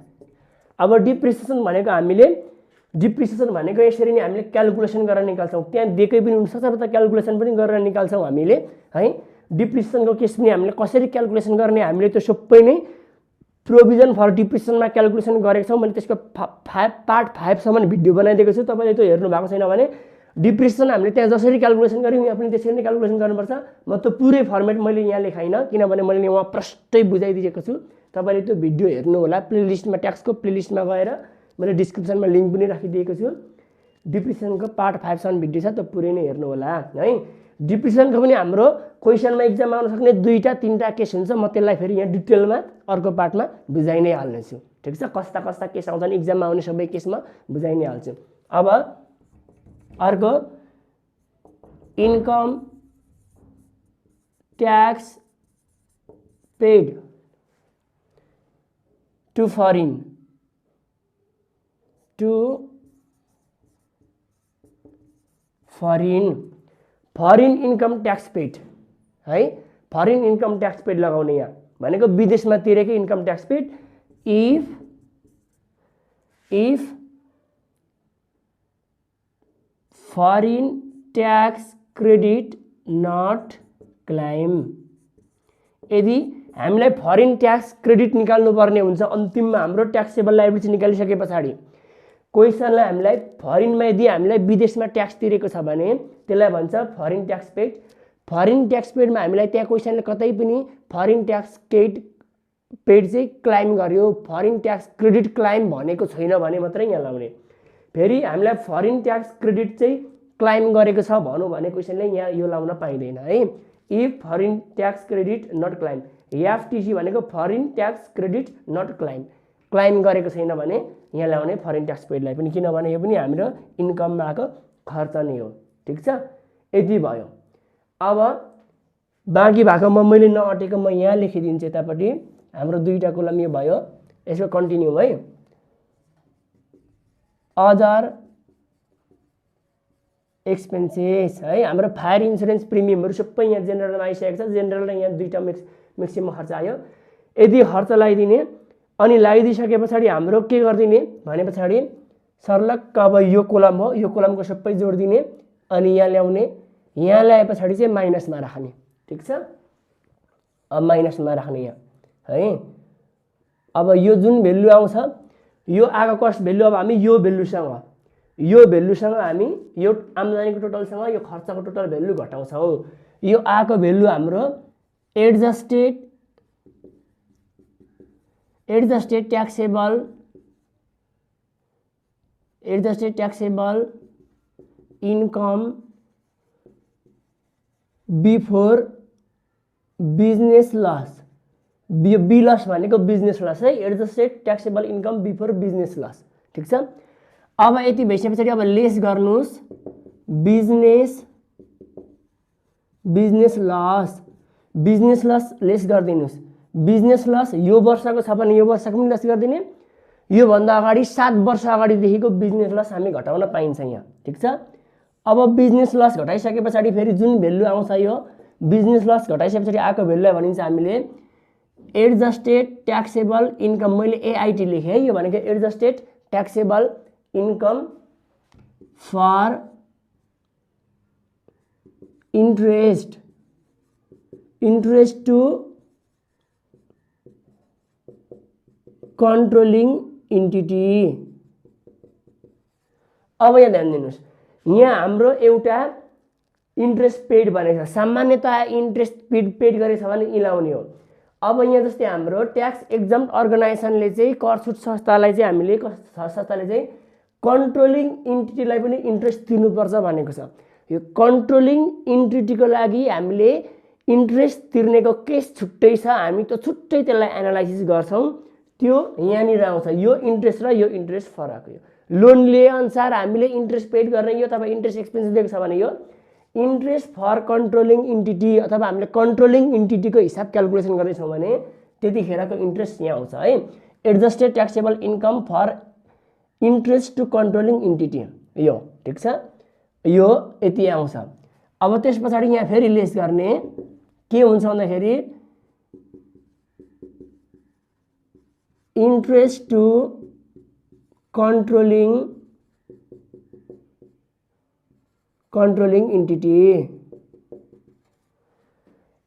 अब डिप्रिसिएसन भनेको हामीले डिप्रिसिएसन भनेको यसरी नै हामीले क्यालकुलेसन गरेर निकाल्छौँ, त्यहाँ दिएकै पनि हुनसक्छ र क्यालकुलेसन पनि गरेर निकाल्छौँ हामीले है। डिप्रिसिएसनको केस पनि हामीले कसरी क्यालकुलेसन गर्ने हामीले त्यो सबै नै प्रोभिजन फर डिप्रिसिएसनमा क्यालकुलेसन गरेको छौँ। मैले त्यसको पार्ट 5 सम्म भिडियो बनाइदिएको छु, तपाईँले त्यो हेर्नु भएको छैन भने डिप्रिसिएसन हामीले त्यहाँ जसरी क्यालकुलेसन गऱ्यौँ यहाँ पनि त्यसरी नै क्यालकुलेसन गर्नुपर्छ। म त्यो पुरै फर्मेट मैले यहाँ लेखाइनँ किनभने मैले वहाँ प्रष्टै बुझाइदिएको छु, तपाईँले त्यो भिडियो हेर्नु होला। प्लेलिस्टमा ट्याक्सको प्लेलिस्टमा गएर मैले डिस्क्रिप्सनमा लिङ्क पनि राखिदिएको छु, डिप्रिसिएसनको पार्ट 5 सम्म भिडियो छ, त्यो पुरै नै हेर्नु होला है। डिप्रिसिएसनको पनि हाम्रो क्वेसनमा इक्जाम आउन सक्ने 2-3टा केस हुन्छ, म त्यसलाई फेरि यहाँ डिटेलमा अर्को पार्टमा बुझाइ नै हाल्नेछु। ठिक छ, कस्ता कस्ता केस आउँछन् इक्जाममा आउने सबै केसमा बुझाइ नै हाल्छु। अब अर्को income tax paid to foreign foreign income tax paid है। फरेन इन्कम ट्याक्स पेड लगाउने यहाँ भनेको विदेशमा तिरेकै income tax paid. If foreign tax credit not claim, यदि हामीलाई फरेन ट्याक्स क्रेडिट निकाल्नु पर्ने हुन्छ अन्तिममा हाम्रो ट्याक्सेबल लायबिलिटी निकालिसके पछाडि क्वेसनलाई हामीलाई फरेनमा यदि हामीलाई विदेशमा ट्याक्स तिरेको छ भने त्यसलाई भन्छ foreign tax paid. Foreign tax पेडमा हामीलाई त्यहाँ क्वेसनले कतै पनि फरेन ट्याक्स पेड चाहिँ क्लाइम गर्यो, फरेन ट्याक्स क्रेडिट क्लाइम भनेको छैन भने मात्रै यहाँ लाउने। फेरि हामीलाई फरेन ट्याक्स क्रेडिट चाहिँ क्लाइम गरेको छ भनौँ भने क्वेसनले यहाँ यो लाउन पाइँदैन है। If foreign tax credit not claim, FTC भनेको foreign tax credit not claim गरेको छैन भने यहाँ ल्याउने फरेन ट्याक्स पेडलाई पनि, किनभने यो पनि हाम्रो इन्कममा आएको खर्च नै हो। ठिक छ, यति भयो। अब बाँकी भएको मैले नअटेको म यहाँ लेखिदिन्छु यतापट्टि। हाम्रो दुईवटा कोलम यो भयो, यसको कन्टिन्यू है। अदर एक्सपेन्सेस है, हाम्रो फायर इन्सुरेन्स प्रिमियमहरू सबै यहाँ जेनरलमा आइसकेको छ। जेनरल र यहाँ दुईवटा म्याक्सिमम खर्च आयो। यदि खर्च लगाइदिने अनि लगाइदिइसके पछाडि हाम्रो के गरिदिने भने पछाडि सर्लक्क अब यो कोलम हो, यो कोलमको सबै जोडिदिने अनि यहाँ ल्याउने, यहाँ ल्याए पछाडि चाहिँ माइनसमा राख्ने। ठिक छ, अब माइनसमा राख्ने यहाँ है। अब यो जुन भेल्यु आउँछ यो आएको कस्ट भेल्यु, अब हामी यो भेल्युसँग हामी यो आम्दानीको टोटलसँग यो खर्चको टोटल भेल्यु घटाउँछौँ। यो आएको भेल्यु हाम्रो adjusted taxable income before business loss. B loss भनेको बिजनेस लस है, adjusted taxable income before business loss. ठिक छ, अब यति भइसके पछाडि अब लेस गर्नुहोस् बिजनेस लस लेस गरिदिनुहोस्। बिजनेस लस यो वर्षको छ भने यो वर्षको पनि लेस गरिदिने, योभन्दा अगाडि 7 वर्ष अगाडिदेखिको बिजनेस लस हामी घटाउन पाइन्छ यहाँ। ठिक छ, अब बिजनेस लस घटाइसके पछाडि फेरि जुन भेल्यु आउँछ यो बिजनेस लस घटाइसके पछाडि आएको भेल्युलाई भनिन्छ हामीले एडजस्टेड ट्याक्सेबल इन्कम। मैले एआइटी लेखेँ है, यो भनेको adjusted taxable income for interest to controlling entity. अब यहाँ ध्यान दिनुहोस्, यहाँ हाम्रो एउटा इन्ट्रेस्ट पेड भनेको छ। सामान्यतया इन्ट्रेस्ट पेड गरेको छ भने इलाउने हो। अब यहाँ जस्तै हाम्रो ट्याक्स एक्जम्प्ट अर्गनाइजेसनले चाहिँ कर छुट संस्थाले चाहिँ कन्ट्रोलिङ इन्टिटीलाई पनि इन्ट्रेस्ट तिर्नुपर्छ भनेको छ। यो कन्ट्रोलिङ इन्टिटीको लागि हामीले इन्ट्रेस्ट तिर्नेको केस छुट्टै छ, हामी त छुट्टै त्यसलाई एनालाइसिस गर्छौँ। त्यो यहाँनिर आउँछ, यो इन्ट्रेस्ट र यो इन्ट्रेस्ट फरक हो। लोन लिए अनुसार हामीले इन्ट्रेस्ट पेड गर्ने, यो तपाईँ इन्ट्रेस्ट एक्सपेन्स दिएको छ भने यो इन्ट्रेस्ट फर कन्ट्रोलिङ इन्टिटी अथवा हामीले कन्ट्रोलिङ इन्टिटीको हिसाब क्यालकुलेसन गर्दैछौँ भने त्यतिखेरको इन्ट्रेस्ट यहाँ आउँछ है। Adjusted taxable income for interest to controlling entity यो। ठिक छ, यो यति आउँछ। अब त्यस पछाडि यहाँ फेरि लेस गर्ने के हुन्छ भन्दाखेरि interest to controlling entity.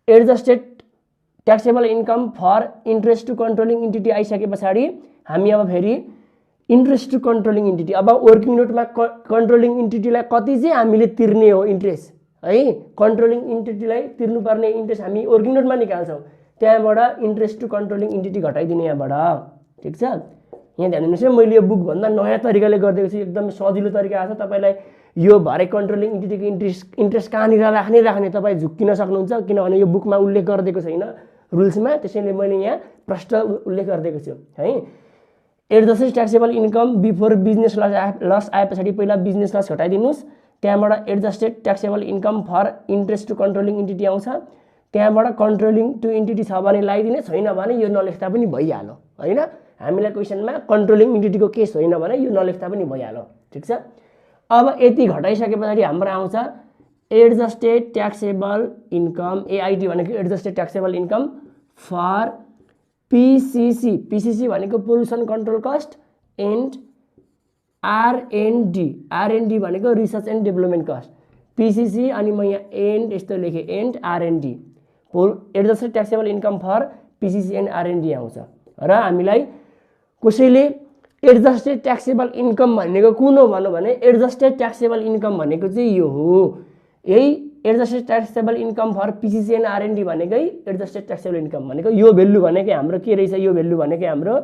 Adjusted taxable income for interest to controlling entity आइसके पछाडि हामी अब फेरि इन्ट्रेस्ट टु कन्ट्रोलिङ इन्टिटी, अब वर्किङ नोटमा कन्ट्रोलिङ इन्टिटीलाई कति चाहिँ हामीले तिर्ने हो इन्ट्रेस्ट है, कन्ट्रोलिङ इन्टिटीलाई तिर्नुपर्ने इन्ट्रेस्ट हामी वर्किङ नोटमा निकाल्छौँ। त्यहाँबाट इन्ट्रेस्ट टु कन्ट्रोलिङ इन्टिटी घटाइदिने यहाँबाट। ठिक छ, यहाँ ध्यान दिनुहोस् है, मैले यो बुकभन्दा नयाँ तरिकाले गरिदिएको छु, एकदम सजिलो तरिका छ। तपाईँलाई यो भरे कन्ट्रोलिङ इन्टिटीको इन्ट्रेस्ट कहाँनिर राख्ने तपाईँ झुक्किन सक्नुहुन्छ, किनभने यो बुकमा उल्लेख गरिदिएको छैन रुल्समा, त्यसैले मैले यहाँ प्रष्ट उल्लेख गरिदिएको छु है। Adjusted taxable income before business loss आए पछाडि पहिला बिजनेस लस घटाइदिनुहोस्, त्यहाँबाट adjusted taxable income for interest to controlling entity आउँछ, त्यहाँबाट कन्ट्रोलिङ टु इन्टिटी छ भने लगाइदिने, छैन भने यो नलेख्दा पनि भइहाल्यो होइन। हामीलाई क्वेसनमा कन्ट्रोलिङ इन्टिटीको केस होइन भने यो नलेख्दा पनि भइहाल्यो। ठिक छ, अब यति घटाइसके पछाडि हाम्रो आउँछ एडजस्टेड ट्याक्सेबल इन्कम, एआइटी भनेको adjusted taxable income for PCC भनेको pollution control cost and R and D भनेको research and development cost. PCC अनि म यहाँ एन्ड यस्तो लेखेँ and R and D, adjusted taxable income for PCC and R and D आउँछ। र हामीलाई कसैले एडजस्टेड ट्याक्सेबल इन्कम भनेको कुन हो भन्नु भने एडजस्टेड ट्याक्सेबल इन्कम भनेको चाहिँ यो हो, यही adjusted taxable income for PCC and R and D भनेकै एडजस्टेड ट्याक्सेबल इन्कम भनेको यो भेल्यु भनेकै हाम्रो के रहेछ, यो भेल्यु भनेकै हाम्रो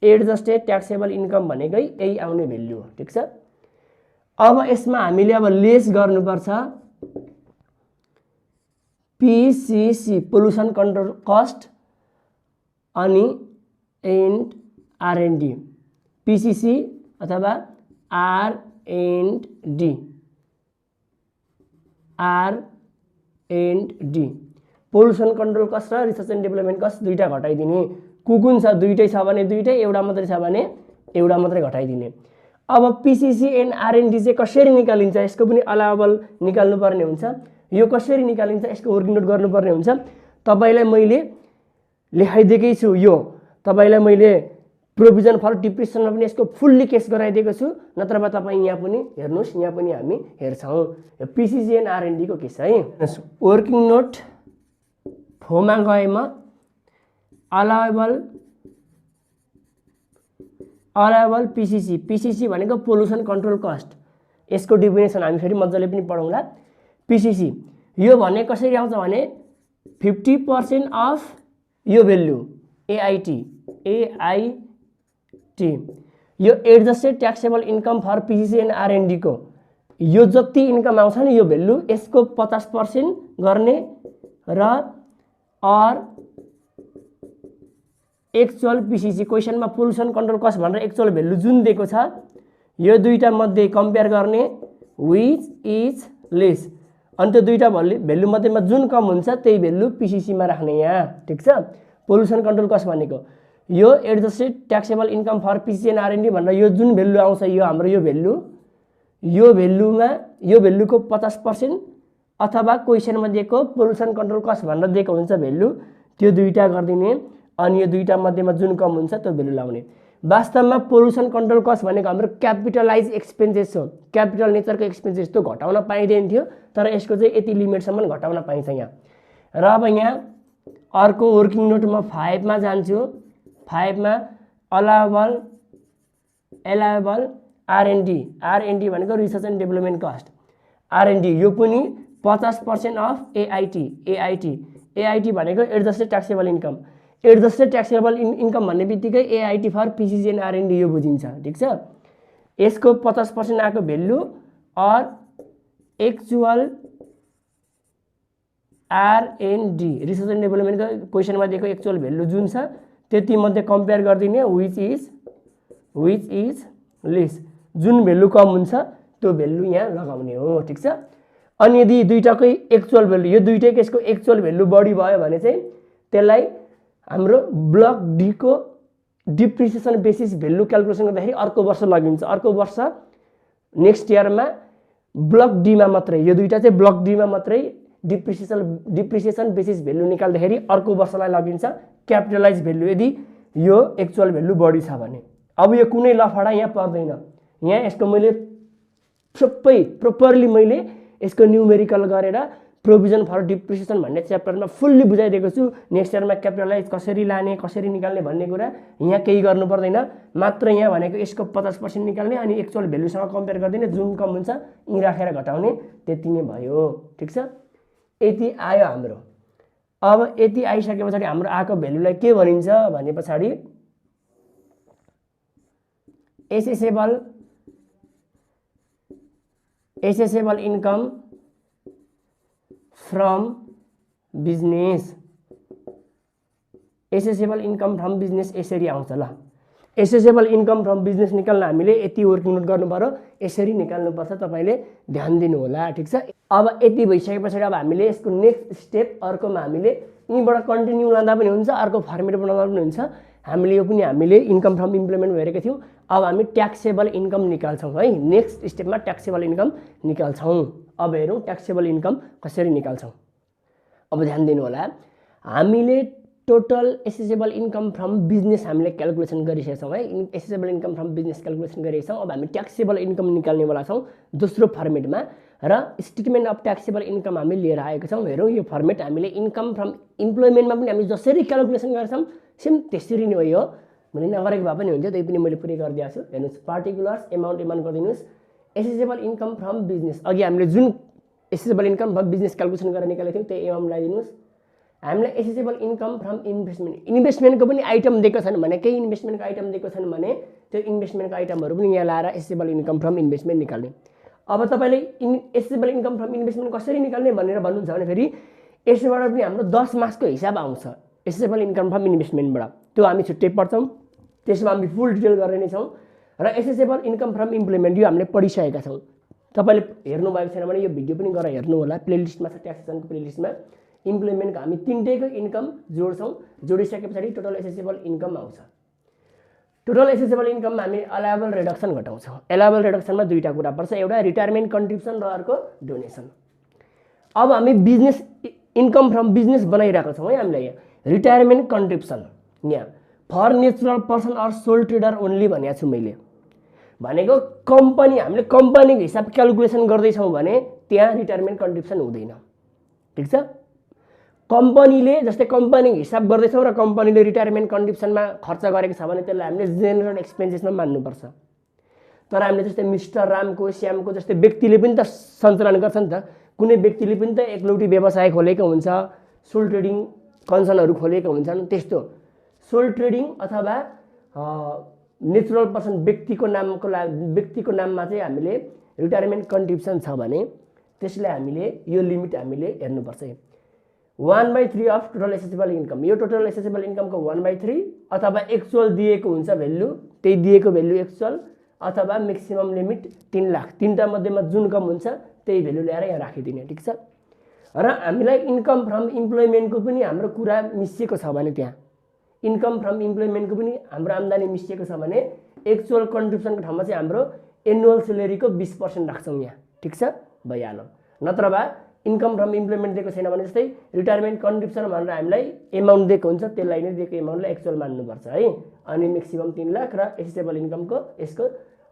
एडजस्टेड ट्याक्सेबल इन्कम भनेकै यही आउने भेल्यु हो। ठिक छ, अब यसमा हामीले अब लेस गर्नुपर्छ PCC पोल्युसन कन्ट्रोल कस्ट अनि एन्ड R&D PCC अथवा R&D पोल्युसन कन्ट्रोल कस्ट र रिसर्च एन्ड डेभलपमेन्ट कस्ट दुईटा घटाइदिने। कुन छ दुईटै छ भने दुईटै, एउटा मात्रै छ भने एउटा मात्रै घटाइदिने। अब PCC एन्ड R&D चाहिँ कसरी निकालिन्छ यसको पनि अलाउबल निकाल्नु पर्ने हुन्छ। यो कसरी निकालिन्छ यसको वर्किङ नोट गर्नुपर्ने हुन्छ। तपाईलाई मैले लेखाइदिएकै छु, यो तपाईलाई मैले प्रोभिजन फर डिप्रेसनमा पनि यसको फुल्ली केस गराइदिएको छु, नत्रभए तपाईँ यहाँ पनि हेर्नुहोस्, यहाँ पनि हामी हेर्छौँ यो PCC एन्ड R&D को केस है। वर्किङ नोट फोमा गएमा अलाउबल PCC भनेको पोल्युसन कन्ट्रोल कस्ट, यसको डेफिनेसन हामी फेरि मजाले पनि पढौँला। PCC यो भने कसरी आउँछ भने 50% अफ यो भेल्यु AIT यो adjusted taxable income for PCC and R&D को यो जति इन्कम आउँछ नि यो भेल्यु यसको 50% गर्ने र अर एक्चुअल PCC क्वेसनमा पोल्युसन कन्ट्रोल कस्ट भनेर एक्चुअल भेल्यु जुन दिएको छ यो दुईटा मध्ये कम्पेयर गर्ने विच इज लेस, अनि त्यो दुईटा भेल्यु मध्येमा जुन कम हुन्छ त्यही भेल्यु PCC मा राख्ने यहाँ, ठीक छ। पोल्युसन कन्ट्रोल कस्ट भनेको यो adjusted taxable income for PCC and R&D भनेर यो जुन भेल्यु आउँछ यो हाम्रो यो भेल्युको 50% अथवा क्वेसनमा दिएको पोल्युसन कन्ट्रोल कस्ट भनेर दिएको हुन्छ भेल्यु, त्यो दुईटा गरिदिने अनि यो दुईटा मध्येमा जुन कम हुन्छ त्यो भेल्यु लाउने। वास्तवमा पोल्युसन कन्ट्रोल कस्ट भनेको हाम्रो क्यापिटलाइज एक्सपेन्सेस हो, क्यापिटल नेचरको एक्सपेन्सेस त्यो घटाउन पाइँदैन थियो, तर यसको चाहिँ यति लिमिटसम्म घटाउन पाइन्छ यहाँ। र अब यहाँ अर्को वर्किङ नोट म 5 मा जान्छु। 5 मा अलाउबल R&D भनेको research and development cost, R&D यो पनि 50% अफ AIT भनेको adjusted taxable income. Adjusted taxable income भन्ने बित्तिकै AIT for PCC and R&D यो बुझिन्छ, ठीक छ। यसको 50% आएको value or actual R&D research and डेभलपमेन्टको क्वेसनमा दिएको एक्चुअल भेल्यु जुन छ त्यति मध्ये कम्पेयर गरिदिने विच इज लेस, जुन भेल्यु कम हुन्छ त्यो भेल्यु यहाँ लगाउने हो, ठीक छ। अनि यदि दुईटाकै एक्चुअल भेल्यु यो दुईटैको यसको एक्चुअल भेल्यु बढी भयो भने चाहिँ त्यसलाई हाम्रो ब्लक डी को डिप्रिसिएसन बेसिस भेल्यु क्याल्कुलेसन गर्दाखेरि अर्को वर्ष लगिन्छ। अर्को वर्ष नेक्स्ट इयरमा ब्लक डी मा मात्रै यो दुईटा चाहिँ ब्लक डी मा मात्रै डिप्रिसिएसन बेसिस भेल्यु निकाल्दाखेरि अर्को वर्षलाई लगिन्छ क्यापिटलाइज भेल्यु यदि यो एक्चुअल भेल्यु बढी छ भने। अब यो कुनै लफडा यहाँ पर्दैन, यहाँ यसको मैले सबै प्रोपरली मैले यसको न्युमेरिकल गरेर प्रोभिजन फर डिप्रिसिएसन भन्ने च्याप्टरमा फुल्ली बुझाइदिएको छु। नेक्स्ट इयरमा क्यापिटलाइज कसरी लाने कसरी निकाल्ने भन्ने कुरा यहाँ केही गर्नु पर्दैन, मात्र यहाँ भनेको यसको 50% निकाल्ने अनि एक्चुअल भेल्युसँग कम्पेयर गरिदिने, जुन कम हुन्छ यी राखेर घटाउने, त्यति नै भयो, ठीक छ। यति आयो हाम्रो। अब यति आइसके पछाडि हाम्रो आएको भेल्युलाई के भनिन्छ भने पछाडि accessible income from business. Accessible income from business यसरी आउँछ ल। एसेसेबल इन्कम फ्रम बिजनेस निकाल्न हामीले यति वर्किङ नोट गर्नु पर्यो, यसरी निकाल्नुपर्छ, तपाईले ध्यान दिनु होला, ठीक छ। अब यति भइसके पछाडि अब हामीले यसको नेक्स्ट स्टेप अर्कोमा हामीले यहीँबाट कन्टिन्यू लाँदा पनि हुन्छ, अर्को फर्मेट बनाउँदा पनि हुन्छ। हामीले यो पनि हामीले इन्कम फ्रम इम्प्लिमेन्ट गरेका थियौँ। अब हामी ट्याक्सेबल इन्कम निकाल्छौँ है, नेक्स्ट स्टेपमा ट्याक्सेबल इन्कम निकाल्छौँ। अब हेरौँ ट्याक्सेबल इन्कम कसरी निकाल्छौँ। अब ध्यान दिनु होला, हामीले total assessable income from business हामीले क्याल्कुलेसन गरिसकेछौँ है, assessable income from business calculation गरिसकेछौँ। अब हामी ट्याक्सेबल इन्कम निकाल्नेवाला छौँ दोस्रो फर्मेटमा, र स्टेटमेन्ट अफ ट्याक्सेबल इन्कम हामी लिएर आएका छौँ। हेरौँ यो फर्मेट हामीले इन्कम फ्रम इम्प्लोइमेन्टमा पनि हामी जसरी क्याल्कुलेसन गर्छौँ सेम त्यसरी नै हो। यो मैले नगरेको भए पनि हुन्थ्यो, त्यही पनि मैले पुरै गरिदिएको छु। हेर्नुहोस् पार्टिकुलर्स एमाउन्ट गरिदिनुहोस्। एसेसेबल इन्कम फ्रम बिजनेस अघि हामीले जुन accessible income from business calculation गरेर निकालेको थियौँ त्यही एमाउन्ट लगाइदिनुहोस्। हामीलाई एसेसेबल इन्कम फ्रम इन्भेस्टमेन्टको पनि आइटम दिएको छन् भने, केही इन्भेस्टमेन्टको आइटम दिएको छन् भने त्यो इन्भेस्टमेन्टको आइटमहरू पनि यहाँ लाएर एसेसेबल इन्कम फ्रम इन्भेस्टमेन्ट निकाल्ने। अब तपाईले एसेसेबल इन्कम फ्रम इन्भेस्टमेन्ट कसरी निकाल्ने भनेर भन्नुहुन्छ भने फेरि यसबाट पनि हाम्रो 10 मार्क्सको हिसाब आउँछ एसेसेबल इन्कम फ्रम इन्भेस्टमेन्टबाट। त्यो हामी छुट्टै पढ्छौँ, त्यसमा हामी फुल डिटेल गर्ने नै छौँ। र एसेसेबल इन्कम फ्रम इम्प्लोइमेन्ट यो हामीले पढिसकेका छौँ। तपाईले हेर्नु भएको छैन भने यो भिडियो पनि गएर हेर्नु होला, प्लेलिस्टमा छ, ट्याक्सेसनको प्लेलिस्टमा। इम्प्लोइमेन्टको हामी तीनटैको इन्कम जोड्छौँ, जोडिसके पछाडि टोटल एसेसेबल इन्कम आउँछ। टोटल एसेसेबल इन्कममा हामी अलायबल रिडक्सन घटाउँछौँ। अलायबल रिडक्सनमा दुईटा कुरा पर्छ, एउटा रिटायरमेन्ट कन्ट्रिब्युसन र अर्को डोनेसन। अब हामी बिजनेस इन्कम फ्रम बिजनेस बनाइरहेको छौँ है हामीले यहाँ रिटायरमेन्ट कन्ट्रिब्युसन यहाँ for natural person or sole trader only भनेको छु मैले। भनेको कम्पनी हामीले कम्पनीको हिसाब क्यालकुलेसन गर्दैछौँ भने त्यहाँ रिटायरमेन्ट कन्ट्रिब्युसन हुँदैन, ठिक छ। कम्पनीले जस्तै कम्पनीको हिसाब गर्दैछौँ र कम्पनीले रिटायरमेन्ट कन्ट्रिब्युसनमा खर्च गरेको छ भने त्यसलाई हामीले जेनरल एक्सपेन्सेसमा मान्नुपर्छ। तर हामीले जस्तै मिस्टर रामको श्यामको जस्तै व्यक्तिले पनि त सञ्चालन गर्छ नि त, कुनै व्यक्तिले पनि त एकलौटी व्यवसाय खोलेको हुन्छ, सोल ट्रेडिङ कन्सर्नहरू खोलेको हुन्छन्, त्यस्तो सोल ट्रेडिङ अथवा नेचुरल पर्सन व्यक्तिको नाममा चाहिँ हामीले रिटायरमेन्ट कन्ट्रिब्युसन छ भने त्यसलाई हामीले यो लिमिट हामीले हेर्नुपर्छ। 1/3 अफ टोटल एसेसेबल इन्कम, यो टोटल एसेसेबल इन्कमको 1/3 अथवा एक्चुअल दिएको हुन्छ भेल्यु, त्यही दिएको भेल्यु एक्चुअल अथवा म्याक्सिमम लिमिट 3 लाख, तीनटा मध्येमा जुन कम हुन्छ त्यही भेल्यु ल्याएर यहाँ राखिदिने, ठिक छ। र हामीलाई इन्कम फ्रम इम्प्लोइमेन्टको पनि हाम्रो कुरा मिसिएको छ भने त्यहाँ इन्कम फ्रम इम्प्लोइमेन्टको पनि हाम्रो आम्दानी मिसिएको छ भने एक्चुअल कन्ट्रिब्युसनको ठाउँमा चाहिँ हाम्रो एनुअल सेलेरीको 20% राख्छौँ यहाँ, ठिक छ, भइहाल्यो। नत्र भए इन्कम फ्रम इम्प्लोइमेन्ट दिएको छैन भने जस्तै रिटायरमेन्ट कन्ट्रिब्युसन भनेर हामीलाई एमाउन्ट दिएको हुन्छ, त्यसलाई नै दिएको एमाउन्टलाई एक्चुअल मान्नुपर्छ है। अनि म्याक्सिमम 3 लाख र एसेसेबल इन्कमको यसको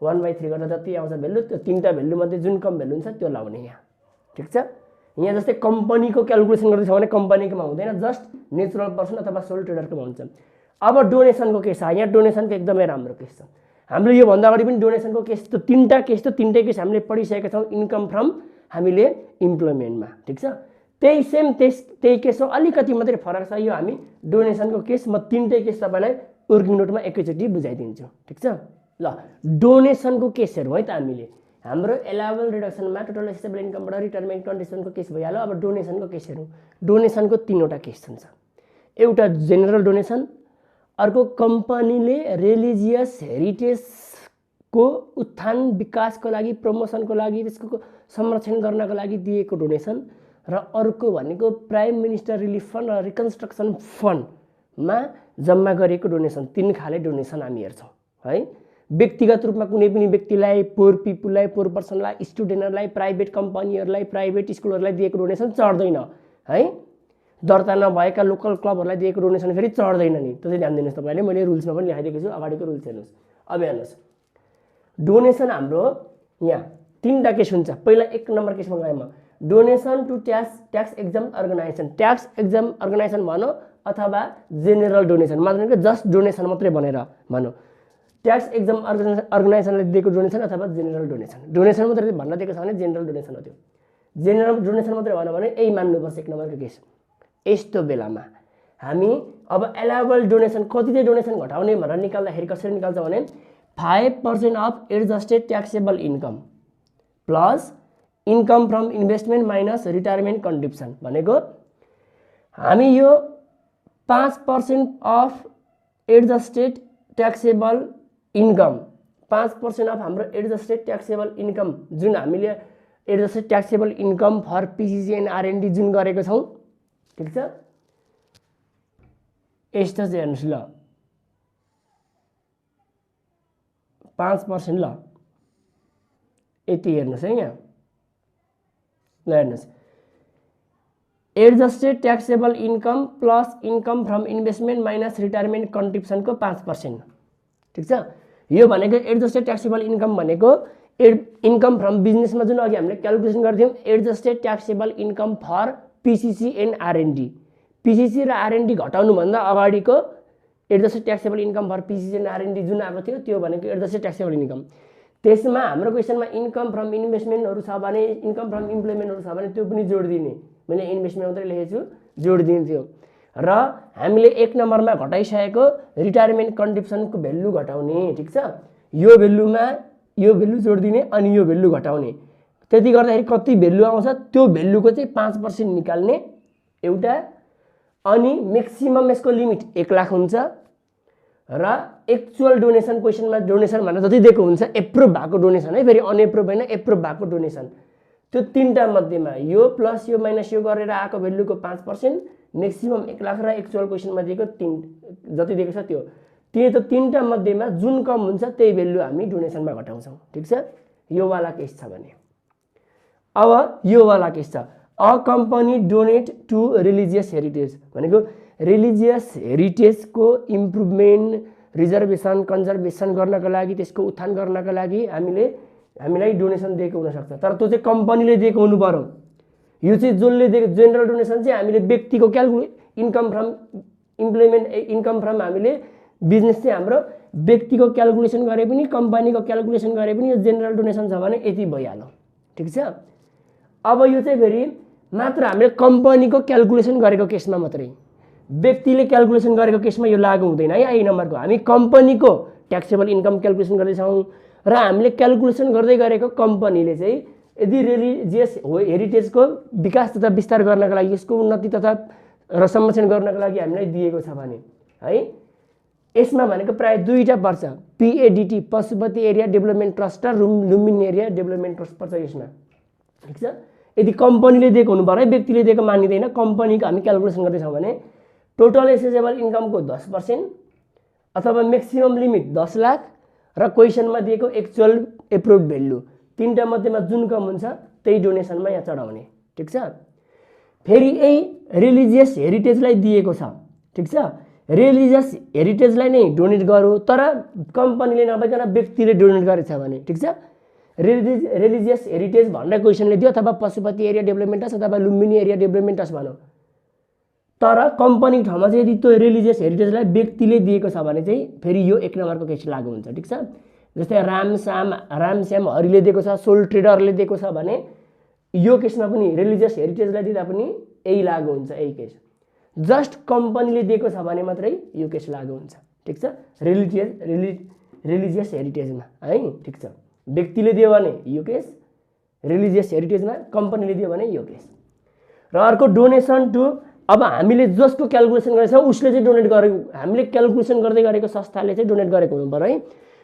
1/3 गर्दा जति आउँछ भेल्यु त्यो तीनटा भेल्युमध्ये जुन कम भेल्यु हुन्छ त्यो लाउने यहाँ, ठिक छ। यहाँ जस्तै कम्पनीको क्यालकुलेसन गर्दैछ भने कम्पनीकोमा हुँदैन, जस्ट नेचुरल पर्सन अथवा सोल ट्रेडरकोमा हुन्छ। अब डोनेसनको केस छ, यहाँ डोनेसनको एकदमै राम्रो केस छ। हामीले योभन्दा अगाडि पनि डोनेसनको केस त तीनटै केस हामीले पढिसकेका छौँ इन्कम फ्रम हामीले इम्प्लोइमेन्टमा, ठिक छ। त्यही केस हो, अलिकति मात्रै फरक छ। यो हामी डोनेसनको केस म तीनटै केस तपाईँलाई वर्किङ नोटमा एकैचोटि बुझाइदिन्छु, ठिक छ। ल डोनेसनको केसहरू है त हामीले हाम्रो एलायबल रिडक्सनमा टोटल एसेसेबल इन्कमबाट रिटायरमेन्ट कन्ट्रिब्युसनको केस भइहाल्यो। अब डोनेसनको केसहरू, डोनेसनको 3वटा केस हुन्छ। एउटा जेनरल डोनेसन, अर्को कम्पनीले रिलिजियस हेरिटेजको उत्थान विकासको लागि प्रमोसनको लागि त्यसको संरक्षण गर्नको लागि दिएको डोनेसन, र अर्को भनेको प्राइम मिनिस्टर रिलिफ फन्ड र रिकन्स्ट्रक्सन फन्डमा जम्मा गरिएको डोनेसन। 3 खाले डोनेसन हामी हेर्छौँ है। व्यक्तिगत रूपमा कुनै पनि व्यक्तिलाई, पोर पिपुललाई, पोर पर्सनलाई, स्टुडेन्टहरूलाई, प्राइभेट कम्पनीहरूलाई, प्राइभेट स्कुलहरूलाई दिएको डोनेसन चढ्दैन है। दर्ता नभएका लोकल क्लबहरूलाई दिएको डोनेसन फेरि चढ्दैन नि, त्यो चाहिँ ध्यान दिनुहोस् तपाईँले। मैले रुल्समा पनि लेखाइदिएको छु, अगाडिको रुल्स हेर्नुहोस्। अब हेर्नुहोस् डोनेसन हाम्रो यहाँ 3टा केस हुन्छ। पहिला 1 नम्बर केसमा गएँ म, donation to tax exempt organization, tax exempt organization भनौँ अथवा जेनरल डोनेसन, मतलब जस्ट डोनेसन मात्रै भनेर भनौँ। ट्याक्स एक्जाम अर्गनाइजेसनले दिएको डोनेसन अथवा जेनरल डोनेसन, डोनेसन मात्रै भन्न दिएको छ भने जेनरल डोनेसन हो। त्यो जेनरल डोनेसन मात्रै भनौँ भने यही मान्नुपर्छ 1 नम्बरको केस। यस्तो बेलामा हामी अब एलायबल डोनेसन कति चाहिँ डोनेसन घटाउने भनेर निकाल्दाखेरि कसरी निकाल्छ भने 5% of adjusted taxable income plus income from investment minus retirement contribution. भनेको हामी यो 5% of adjusted taxable income, 5% of हाम्रो एडजस्टेड ट्याक्सेबल इन्कम जुन हामीले adjusted taxable income for PCC and R and D जुन गरेको छौँ, ठिक छ। यस्तो चाहिँ हेर्नुहोस् ल 5% ल यति हेर्नुहोस् है यहाँ ल हेर्नुहोस् adjusted taxable income plus income from investment minus retirement कन्ट्रिब्युसनको 5%, ठिक छ। यो भनेको एडजस्टेड ट्याक्सेबल इन्कम भनेको इन्कम फ्रम बिजनेसमा जुन अघि हामीले क्यालकुलेसन गर्थ्यौँ adjusted taxable income for PCC and R and D, PCC र आरएनडी घटाउनुभन्दा अगाडिको adjusted taxable income for PCC and R and D जुन आएको थियो त्यो भनेको एडजस्टेड ट्याक्सेबल इन्कम। त्यसमा हाम्रो क्वेसनमा इन्कम फ्रम इन्भेस्टमेन्टहरू छ भने, इन्कम फ्रम इम्प्लोइमेन्टहरू छ भने त्यो पनि जोड दिने। मैले इन्भेस्टमेन्ट मात्रै लेखेको छु, जोड दिन्थ्यो। र हामीले 1 नम्बरमा घटाइसकेको रिटायरमेन्ट कन्ट्रिब्युसनको भेल्यु घटाउने, ठिक छ। यो भेल्युमा यो भेल्यु जोड दिने अनि यो भेल्यु घटाउने। त्यति गर्दाखेरि कति भेल्यु आउँछ त्यो भेल्युको चाहिँ 5% निकाल्ने एउटा। अनि म्याक्सिमम यसको लिमिट 1 लाख हुन्छ र एक्चुअल डोनेसन क्वेसनमा डोनेसन भनेर जति दिएको हुन्छ एप्रुभ भएको डोनेसन है, फेरि अनएप्रुभ होइन एप्रुभ भएको डोनेसन, त्यो तीनटा मध्येमा यो प्लस यो माइनस यो गरेर आएको भेल्युको 5%, म्याक्सिमम 1 लाख र एक्चुअल क्वेसनमा दिएको 3 जति दिएको छ त्यो तीनटा मध्येमा जुन कम हुन्छ त्यही भेल्यु हामी डोनेसनमा घटाउँछौँ। ठिक छ, यो वाला केस छ भने। अब यो वाला केस छ a company donate to religious heritage भनेको रिलिजियस हेरिटेजको इम्प्रुभमेन्ट, रिजर्भेसन, कन्जर्भेसन गर्नको लागि, त्यसको उत्थान गर्नको लागि हामीलाई डोनेसन दिएको हुनसक्छ, तर त्यो चाहिँ कम्पनीले दिएको हुनु पर्यो। यो चाहिँ जसले दिएको जेनरल डोनेसन चाहिँ हामीले व्यक्तिको इन्कम फ्रम हामीले बिजनेस चाहिँ हाम्रो व्यक्तिको क्यालकुलेसन गरे पनि कम्पनीको क्यालकुलेसन गरे पनि यो जेनरल डोनेसन छ भने यति भइहाल्यो। ठिक छ, अब यो चाहिँ फेरि मात्र हामीले कम्पनीको क्यालकुलेसन गरेको केसमा मात्रै, व्यक्तिले क्यालकुलेसन गरेको केसमा यो लागू हुँदैन है। आई नम्बरको हामी कम्पनीको ट्याक्सेबल इन्कम क्यालकुलेसन गर्दैछौँ र हामीले क्यालकुलेसन गर्दै गरेको कम्पनीले चाहिँ यदि रिलिजियस हेरिटेजको विकास तथा विस्तार गर्नको लागि, यसको उन्नति तथा र संरक्षण गर्नको लागि हामीलाई दिएको छ भने है, यसमा भनेको प्राय दुईटा पर्छ, PADT Pashupati area development trust र लुम्बिनी एरिया डेभलपमेन्ट ट्रस्ट पर्छ यसमा। ठिक छ, यदि कम्पनीले दिएको हुनु पर्यो, व्यक्तिले दिएको मानिँदैन, कम्पनीको हामी क्यालकुलेसन गर्दैछौँ भने टोटल एसेसेबल इन्कमको 10% अथवा म्याक्सिमम लिमिट 10 लाख र क्वेसनमा दिएको एक्चुअल एप्रुभ भेल्यु, तीनटा मध्येमा जुन कम हुन्छ त्यही डोनेसनमा यहाँ चढाउने। ठिक छ, फेरि यही रिलिजियस हेरिटेजलाई दिएको छ। ठिक छ, रिलिजियस हेरिटेजलाई नै डोनेट गरौँ तर कम्पनीले नभइकन व्यक्तिले डोनेट गरेछ भने, ठिक छ, रिलिजियस हेरिटेज भनेर क्वेसनले दियो अथवा पशुपति एरिया डेभलपमेन्ट ट्रस्ट अथवा लुम्बिनी एरिया डेभलपमेन्ट ट्रस्ट भनौँ, तर कम्पनीको ठाउँमा चाहिँ यदि त्यो रिलिजियस हेरिटेजलाई व्यक्तिले दिएको छ भने चाहिँ फेरि यो 1 नम्बरको केस लागू हुन्छ। ठिक छ, जस्तै रामश्याम हरिले दिएको छ, सोल ट्रेडरले दिएको छ भने यो केसमा पनि रिलिजियस हेरिटेजलाई दिँदा पनि यही लागू हुन्छ, यही केस। जस्ट कम्पनीले दिएको छ भने मात्रै यो केस लागू हुन्छ। ठिक छ, रिलिजियस हेरिटेजमा है। ठिक छ, व्यक्तिले दियो भने यो केस, रिलिजियस हेरिटेजमा कम्पनीले दियो भने यो केस। र अर्को डोनेसन टु, अब हामीले जसको क्यालकुलेसन गरेको छ उसले चाहिँ डोनेट गरेको, हामीले क्यालकुलेसन गर्दै गरेको संस्थाले चाहिँ डोनेट गरेको हुनु पर्यो है।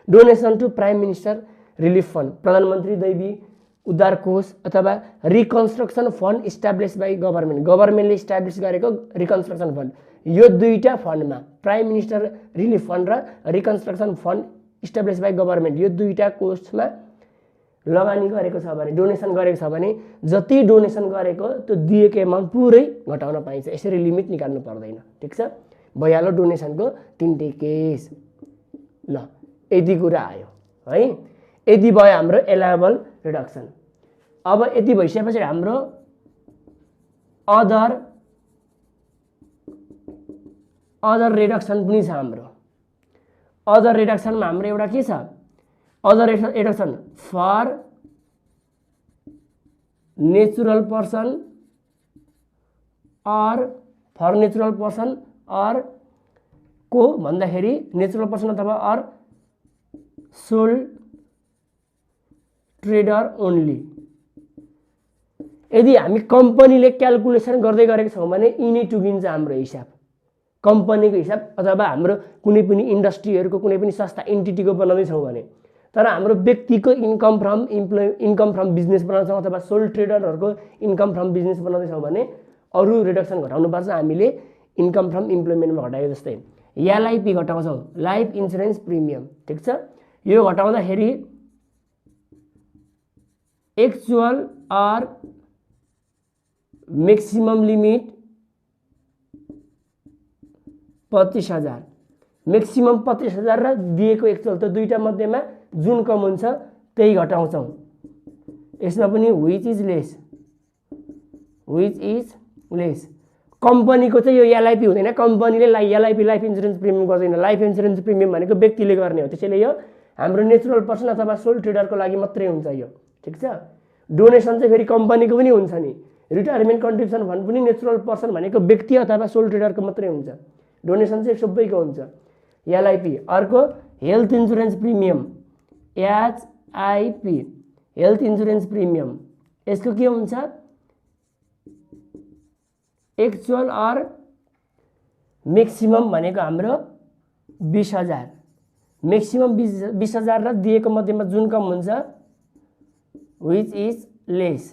Donation to prime minister relief fund, प्रधानमन्त्री दैवी उद्धार कोष अथवा रिकन्स्ट्रक्सन फन्ड इस्टाब्लिस बाई गभर्मेन्टले इस्टाब्लिस गरेको रिकन्स्ट्रक्सन फन्ड, यो दुईटा फन्डमा प्राइम मिनिस्टर रिलिफ फन्ड र reconstruction fund establish by government, यो दुईटा कोषमा लगानी गरेको छ भने, डोनेसन गरेको छ भने जति डोनेसन गरेको त्यो दिएको एमाउन्ट पुरै घटाउन पाइन्छ, यसरी लिमिट निकाल्नु पर्दैन। ठिक छ, भइहाल्यो डोनेसनको 3टै केस। ल यति कुरा आयो है, यति भयो हाम्रो एलायबल रिडक्सन। अब यति भइसकेपछि हाम्रो अदर रिडक्सन पनि छ। हाम्रो अदर रिडक्सनमा हाम्रो एउटा के छ, other deduction for natural person or को भन्दाखेरि नेचुरल पर्सन अथवा अर सोल ट्रेडर ओन्ली। यदि हामी कम्पनीले क्यालकुलेसन गर्दै गरेको छौँ भने यिनै टुकिन्छ हाम्रो हिसाब, कम्पनीको हिसाब अथवा हाम्रो कुनै पनि इन्डस्ट्रीहरूको कुनै पनि संस्था एन्टिटीको बनाउँदैछौँ भने। तर हाम्रो व्यक्तिको इन्कम फ्रम बिजनेस बनाउँछौँ अथवा सोल ट्रेडरहरूको इन्कम फ्रम बिजनेस बनाउँदैछौँ भने अरू रिडक्सन घटाउनुपर्छ हामीले इन्कम फ्रम इम्प्लोइमेन्टमा घटाएको जस्तै एलआइपी घटाउँछौँ, लाइफ इन्सुरेन्स प्रिमियम। ठिक छ, यो घटाउँदाखेरि actual or maximum limit 25,000, maximum 25,000 र दिएको एक्चुअल त्यो दुईटा मध्येमा जुन कम हुन्छ त्यही घटाउँछौँ। यसमा पनि विच इज लेस कम्पनीको चाहिँ यो एलआइपी हुँदैन, कम्पनीले एलआइपी लाइफ इन्सुरेन्स प्रिमियम गर्दैन। लाइफ इन्सुरेन्स प्रिमियम भनेको व्यक्तिले गर्ने हो, त्यसैले यो हाम्रो नेचुरल पर्सन अथवा सोल ट्रेडरको लागि मात्रै हुन्छ यो। ठिक छ, डोनेसन चाहिँ फेरि कम्पनीको पनि हुन्छ नि, रिटायरमेन्ट कन्ट्रिब्युसन फन्ड पनि नेचुरल पर्सन भनेको व्यक्ति अथवा सोल ट्रेडरको मात्रै हुन्छ, डोनेसन चाहिँ सबैको हुन्छ एलआइपी। अर्को health insurance premium HIP, health insurance premium यसको के हुन्छ एक्चुअल अर मैक्सिमम भनेको हाम्रो 20,000 मैक्सिमम 20,000 र दिएको मध्येमा जुन कम हुन्छ which is less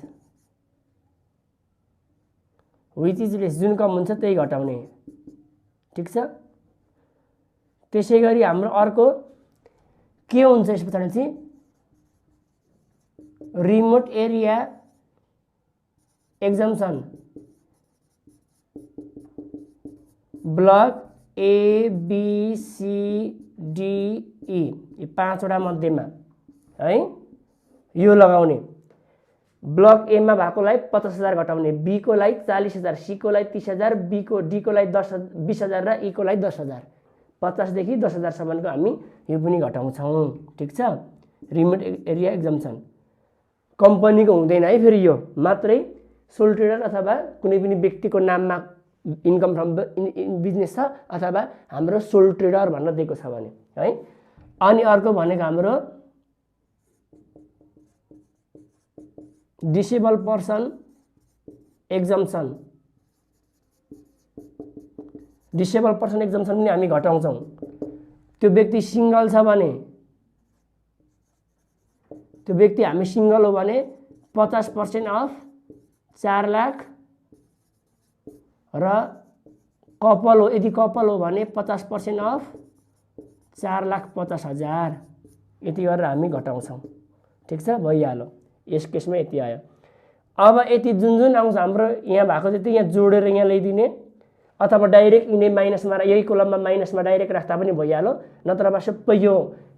जुन कम हुन्छ त्यही घटाउने ठीक छ। त्यसैगरी हाम्रो अर्को के हुन्छ यस पछाडि चाहिँ remote area exemption block A B C D E यी 5 वटा मध्येमा है यो लगाउने ब्लक ए मा भएकोलाई 50,000 घटाउने बी को लागि 40,000 सी को लागि 30,000 बी को डी को लागि 20,000 र ई को लागि 10,000 50 देखि 10,000 सम्मको हामी यो पनि घटाउँछौं ठीक छ। रिमोट एरिया एक्जम्पसन कम्पनीको हुँदैन है फेरि यो मात्रै सोल ट्रेडर अथवा कुनै पनि व्यक्तिको नाममा इन्कम फ्रम बिजनेस छ अथवा हाम्रो सोल ट्रेडर भन्न दिएको छ भने है। अनि अर्को भनेको हाम्रो डिसेबल पर्सन एक्जम्पसन पनि हामी घटाउँछौं। त्यो व्यक्ति सिंगल छ भने त्यो व्यक्ति हामी सिंगल हो भने 50% अफ 4 लाख र कपल हो यदि कपल हो भने 50% अफ 4,50,000 यति गरेर हामी घटाउँछौं ठीक छ भइहाल्यो। यस केसमा यति आयो। अब यति जुन आउँछ हाम्रो यहाँ भएको जति यहाँ जोडेर यहाँ ल्याइदिने अथवा डाइरेक्ट यिनै माइनसमा यही कोलममा माइनसमा डाइरेक्ट राख्दा पनि भइहाल्यो नत्रबा सबै यो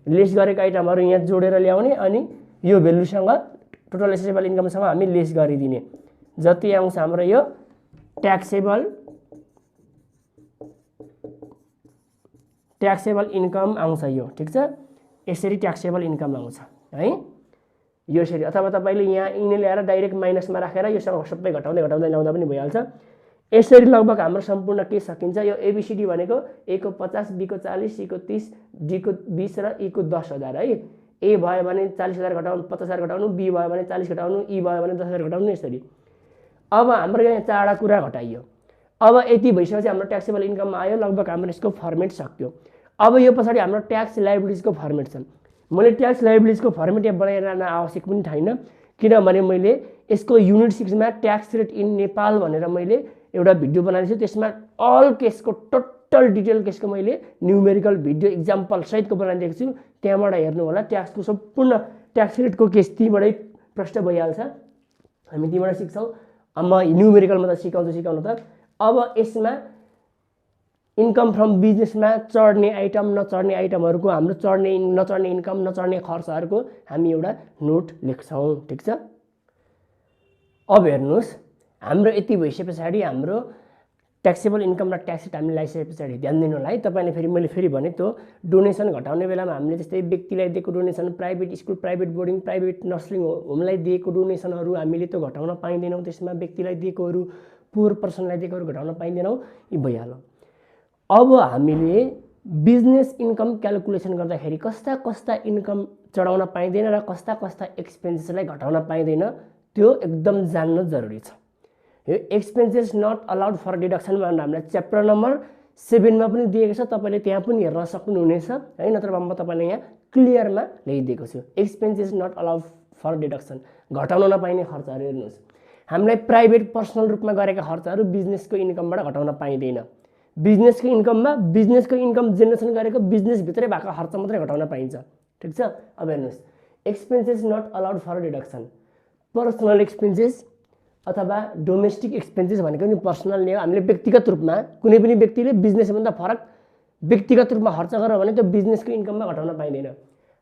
लेस गरेको आइटमहरु यहाँ जोडेर ल्याउने अनि यो भ्यालुसँग टोटल एसेसेबल इन्कमसँग हामी लेस गरिदिने जति आउँछ हाम्रो यो ट्याक्सेबल इन्कम आउँछ यो ठीक छ। यसरी ट्याक्सेबल इन्कम आउँछ है यो यसरी अथवा तपाईले यहाँ यिनै ल्याएर डाइरेक्ट माइनसमा राखेर योसँग सबै घटाउँदै ल्याउँदा पनि भइहाल्छ। यसरी लगभग हाम्रो सम्पूर्ण के सकिन्छ यो एबीसीडी भनेको ए को 50 बी को 40 सी को 30 डी को 20 र ई को 10,000 है। ए भयो भने 40,000 घटाउनु 50,000 घटाउनु बी भयो भने 40 घटाउनु ई भयो भने 10,000 घटाउनु यसरी। अब हाम्रो यहाँ चारवटा कुरा घटाइयो। अब यति भइसकेपछि हाम्रो ट्याक्सेबल इन्कम आयो लगभग हाम्रो यसको फर्मेट सक्यो। अब यो पछाडी हाम्रो ट्याक्स लायबिलिटीजको फर्मेट छन्। मैले ट्याक्स लायबिलिटीजको फर्मेट यहाँ बनाइरहन आवश्यक पनि छैन किनभने मैले यसको युनिट 6 मा ट्याक्स रेट इन नेपाल भनेर मैले एउटा भिडियो बनाएको छु। त्यसमा अल केसको टोटल डिटेल केसको मैले न्युमेरिकल भिडियो एक्जाम्पल सहितको बनाइदिएको छु। त्यहाँबाट हेर्नु होला ट्याक्सको सम्पूर्ण ट्याक्स रेटको केस तीबाटै प्रश्न भइहाल्छ। हामी तीबाट सिक्छौं। अब न्युमेरिकलमा त सिकाउनु त अब यसमा इन्कम फ्रम बिजनेसमा चढ्ने आइटम नचढ्ने आइटमहरुको हाम्रो चढ्ने नचढ्ने इन्कम नचढ्ने खर्चहरुको हामी एउटा नोट लेख्छौं ठीक छ। अब हेर्नुस् हाम्रो यति भइसकेपछि हाम्रो ट्याक्सेबल इन्कम र ट्याक्स रेट हामीले लगाइसकेपछि ध्यान दिनु होला है। तपाईले फेरि मैले फेरि भने त्यो डोनेसन घटाउने बेलामा हामीले जस्तै व्यक्तिलाई दिएको donation private school private boarding private nursing होमलाई दिएको डोनेसनहरु हामीले त्यो घटाउन पाइदैनौं। त्यसमा व्यक्तिलाई दिएकोहरु पुअर पर्सनलाई दिएकोहरु घटाउन पाइदैनौं यी भइहाल्यो। अब हामीले बिजनेस इन्कम क्याल्कुलेसन गर्दाखेरि कस्ता इन्कम चढाउन पाइदैन र कस्ता एक्सपेन्सेसलाई घटाउन पाइदैन त्यो एकदम जान्न जरुरी छ। यो expenses not allowed for deduction भनेर हामीले च्याप्टर नम्बर 7 मा पनि दिएको छ। तपाईले त्यहाँ पनि हेर्न सक्नुहुनेछ है नत्र म तपाईलाई यहाँ क्लियरमा ल्याइदिएको छु। Expenses not allowed for deduction घटाउन नपाइने खर्चहरु हेर्नुस्। हामीलाई प्राइभेट पर्सनल रूपमा गरेका खर्चहरु बिजनेसको इन्कमबाट घटाउन पाइदैन। बिजनेसको इन्कम जेनेरेसन गरेको बिजनेस भित्रै भएको खर्च मात्रै घटाउन पाइन्छ ठीक छ। अब हेर्नुस् expenses not allowed for deduction personal expenses अथवा डोमेस्टिक एक्सपेन्सेस भनेको नि पर्सनल नै हो। हामीले व्यक्तिगत रूपमा कुनै पनि व्यक्तिले बिजनेस भन्दा फरक व्यक्तिगत रूपमा खर्च गर्यो भने त्यो बिजनेसको इन्कममा घटाउन पाइदैन।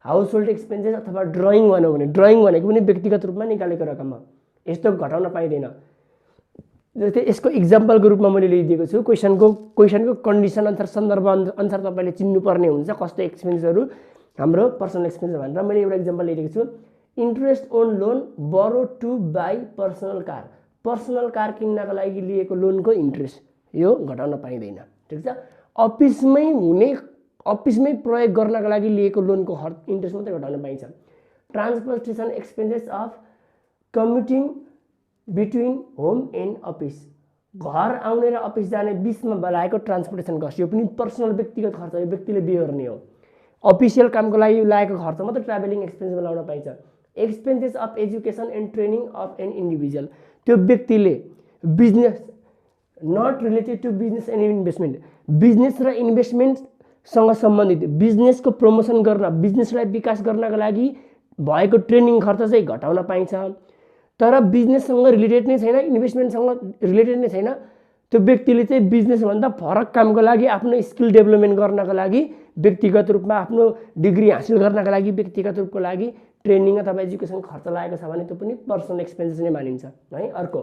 हाउस होल्ड एक्सपेन्सेस अथवा ड्रइङ भन्यो भने ड्रइङ भनेको पनि व्यक्तिगत रूपमा निकालेको रकम हो। यस्तो घटाउन पाइदैन। जस्तै यसको एक्जाम्पलको रूपमा मैले ल्याइदिएको छु। क्वेशनको कन्डिसन अनुसार सन्दर्भ अनुसार तपाईले चिन्नु पर्ने हुन्छ कस्तो एक्सपेन्सहरु हाम्रो पर्सनल एक्सपेन्स भनेर मैले एउटा एक्जाम्पल ल्याइदिएको छु। Interest on loan borrow to buy personal car. Personal car किन्नका लागि लिएको लोनको इन्ट्रेस्ट यो घटाउन पाइदैन ठीक छ। अफिसमै प्रयोग गर्नका लागि लिएको लोनको इन्ट्रेस्ट मात्रै घटाउन पाइन्छ। Transportation expenses of commuting between home and office, घर आउने र अफिस जाने बिचमा लगाएको ट्रान्सपोर्टेसन कस्ट, यो पनि पर्सनल व्यक्तिगत खर्च, यो व्यक्तिले बिहोर्ने हो। अफिसियल कामको लागि लागेको खर्च मात्र ट्राभलिङ एक्सपेन्समा लगाउन पाइन्छ। Expenses of education and training of an individual, त्यो व्यक्तिले business not related to business and investment, business र इन्भेस्टमेन्टसँग सम्बन्धित बिजनेसको प्रमोसन गर्न, बिजनेसलाई विकास गर्नका लागि भएको ट्रेनिङ खर्च चाहिँ घटाउन पाइन्छ। तर बिजनेससँग रिलेटेड नै छैन, इन्भेस्टमेन्टसँग रिलेटेड नै छैन, त्यो व्यक्तिले चाहिँ बिजनेसभन्दा फरक कामको लागि, आफ्नो स्किल डेभलपमेन्ट गर्नका लागि, व्यक्तिगत रूपमा आफ्नो डिग्री हासिल गर्नका लागि व्यक्तिगत रूपको लागि ट्रेनिङ अथवा एजुकेसन खर्च लागेको छ भने त्यो पनि पर्सनल एक्सपेन्सेस नै मानिन्छ है। अर्को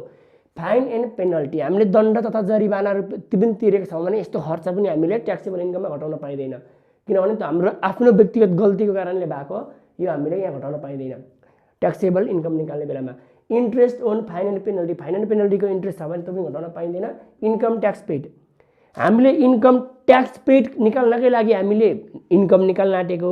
फाइन एन्ड पेनल्टी, हामीले दण्ड तथा जरिवाना पनि तिरेको छौँ भने यस्तो खर्च पनि हामीले ट्याक्सेबल इन्कममा घटाउन पाइँदैन, किनभने त्यो हाम्रो आफ्नो व्यक्तिगत गल्तीको कारणले भएको, यो हामीले यहाँ घटाउन पाइँदैन ट्याक्सेबल इन्कम निकाल्ने बेलामा। Interest on fine and penalty, fine and पेनल्टीको इन्ट्रेस्ट छ भने त्यो पनि घटाउन पाइँदैन। इन्कम ट्याक्स पेड, हामीले इन्कम ट्याक्स पेड निकाल्नकै लागि हामीले इन्कम निकाल्न आँटेको,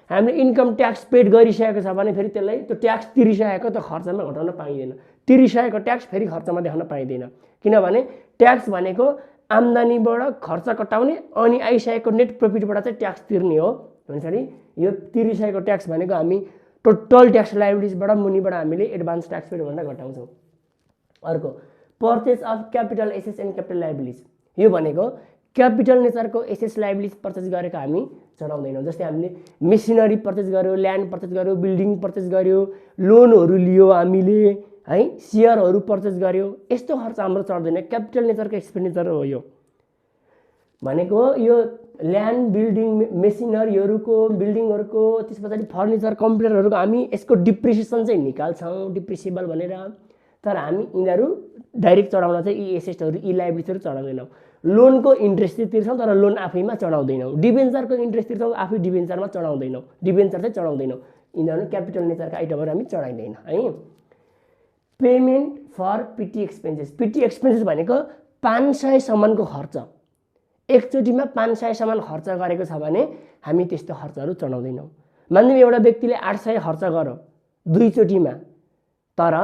हामीले इन्कम ट्याक्स पेड गरिसकेको छ भने फेरि त्यसलाई त्यो ट्याक्स तिरिसकेको त्यो खर्चमा घटाउन पाइँदैन, तिरिसकेको ट्याक्स फेरि खर्चमा देखाउन पाइँदैन, किनभने ट्याक्स भनेको आम्दानीबाट खर्च कटाउने अनि आइसकेको नेट प्रफिटबाट चाहिँ ट्याक्स तिर्ने हो। भन्छरी यो तिरिसकेको ट्याक्स भनेको हामी टोटल ट्याक्स लाइबिलिटिजबाट मुनिबाट हामीले एडभान्स ट्याक्स पेड भनेर घटाउँछौँ। अर्को purchase of capital assets and capital liabilities, यो भनेको क्यापिटल नेचरको एसेट्स लाइबिलिटिज पर्चेस गरेको हामी चढाउँदैनौँ। जस्तै हामीले मेसिनरी पर्चेस गर्यो, ल्यान्ड पर्चेस गर्यो, बिल्डिङ पर्चेस गर्यो, लोनहरू लियो हामीले है, सेयरहरू पर्चेस गर्यो, यस्तो खर्च हाम्रो चढ्दैन, क्यापिटल नेचरको एक्सपेन्डिचर हो यो भनेको। यो ल्यान्ड बिल्डिङ मेसिनरीहरूको, बिल्डिङहरूको, त्यस पछाडि फर्निचर कम्प्युटरहरूको हामी यसको डिप्रिसिएसन चाहिँ निकाल्छौँ डिप्रिसिएबल भनेर, तर हामी यिनीहरू डाइरेक्ट चढाउन चाहिँ यी एसेट्सहरू, यी लाइबिलिटिजहरू चढाउँदैनौँ। लोनको इन्ट्रेस्ट चाहिँ तिर्छौँ तर लोन आफैमा चढाउँदैनौँ। डिभेन्चरको इन्ट्रेस्ट तिर्छौँ, आफै डिभेन्चरमा चढाउँदैनौँ, डिभेन्चर चाहिँ चढाउँदैनौँ। यिनीहरू क्यापिटल नेचरका आइटमहरू हामी चढाइँदैन है। Payment for petty expenses, petty expenses भनेको 500सम्मको खर्च, एकचोटिमा 500सम्म खर्च गरेको छ भने हामी त्यस्तो खर्चहरू चढाउँदैनौँ। मानिलिउँ एउटा व्यक्तिले 800 खर्च गर्यो दुईचोटिमा, तर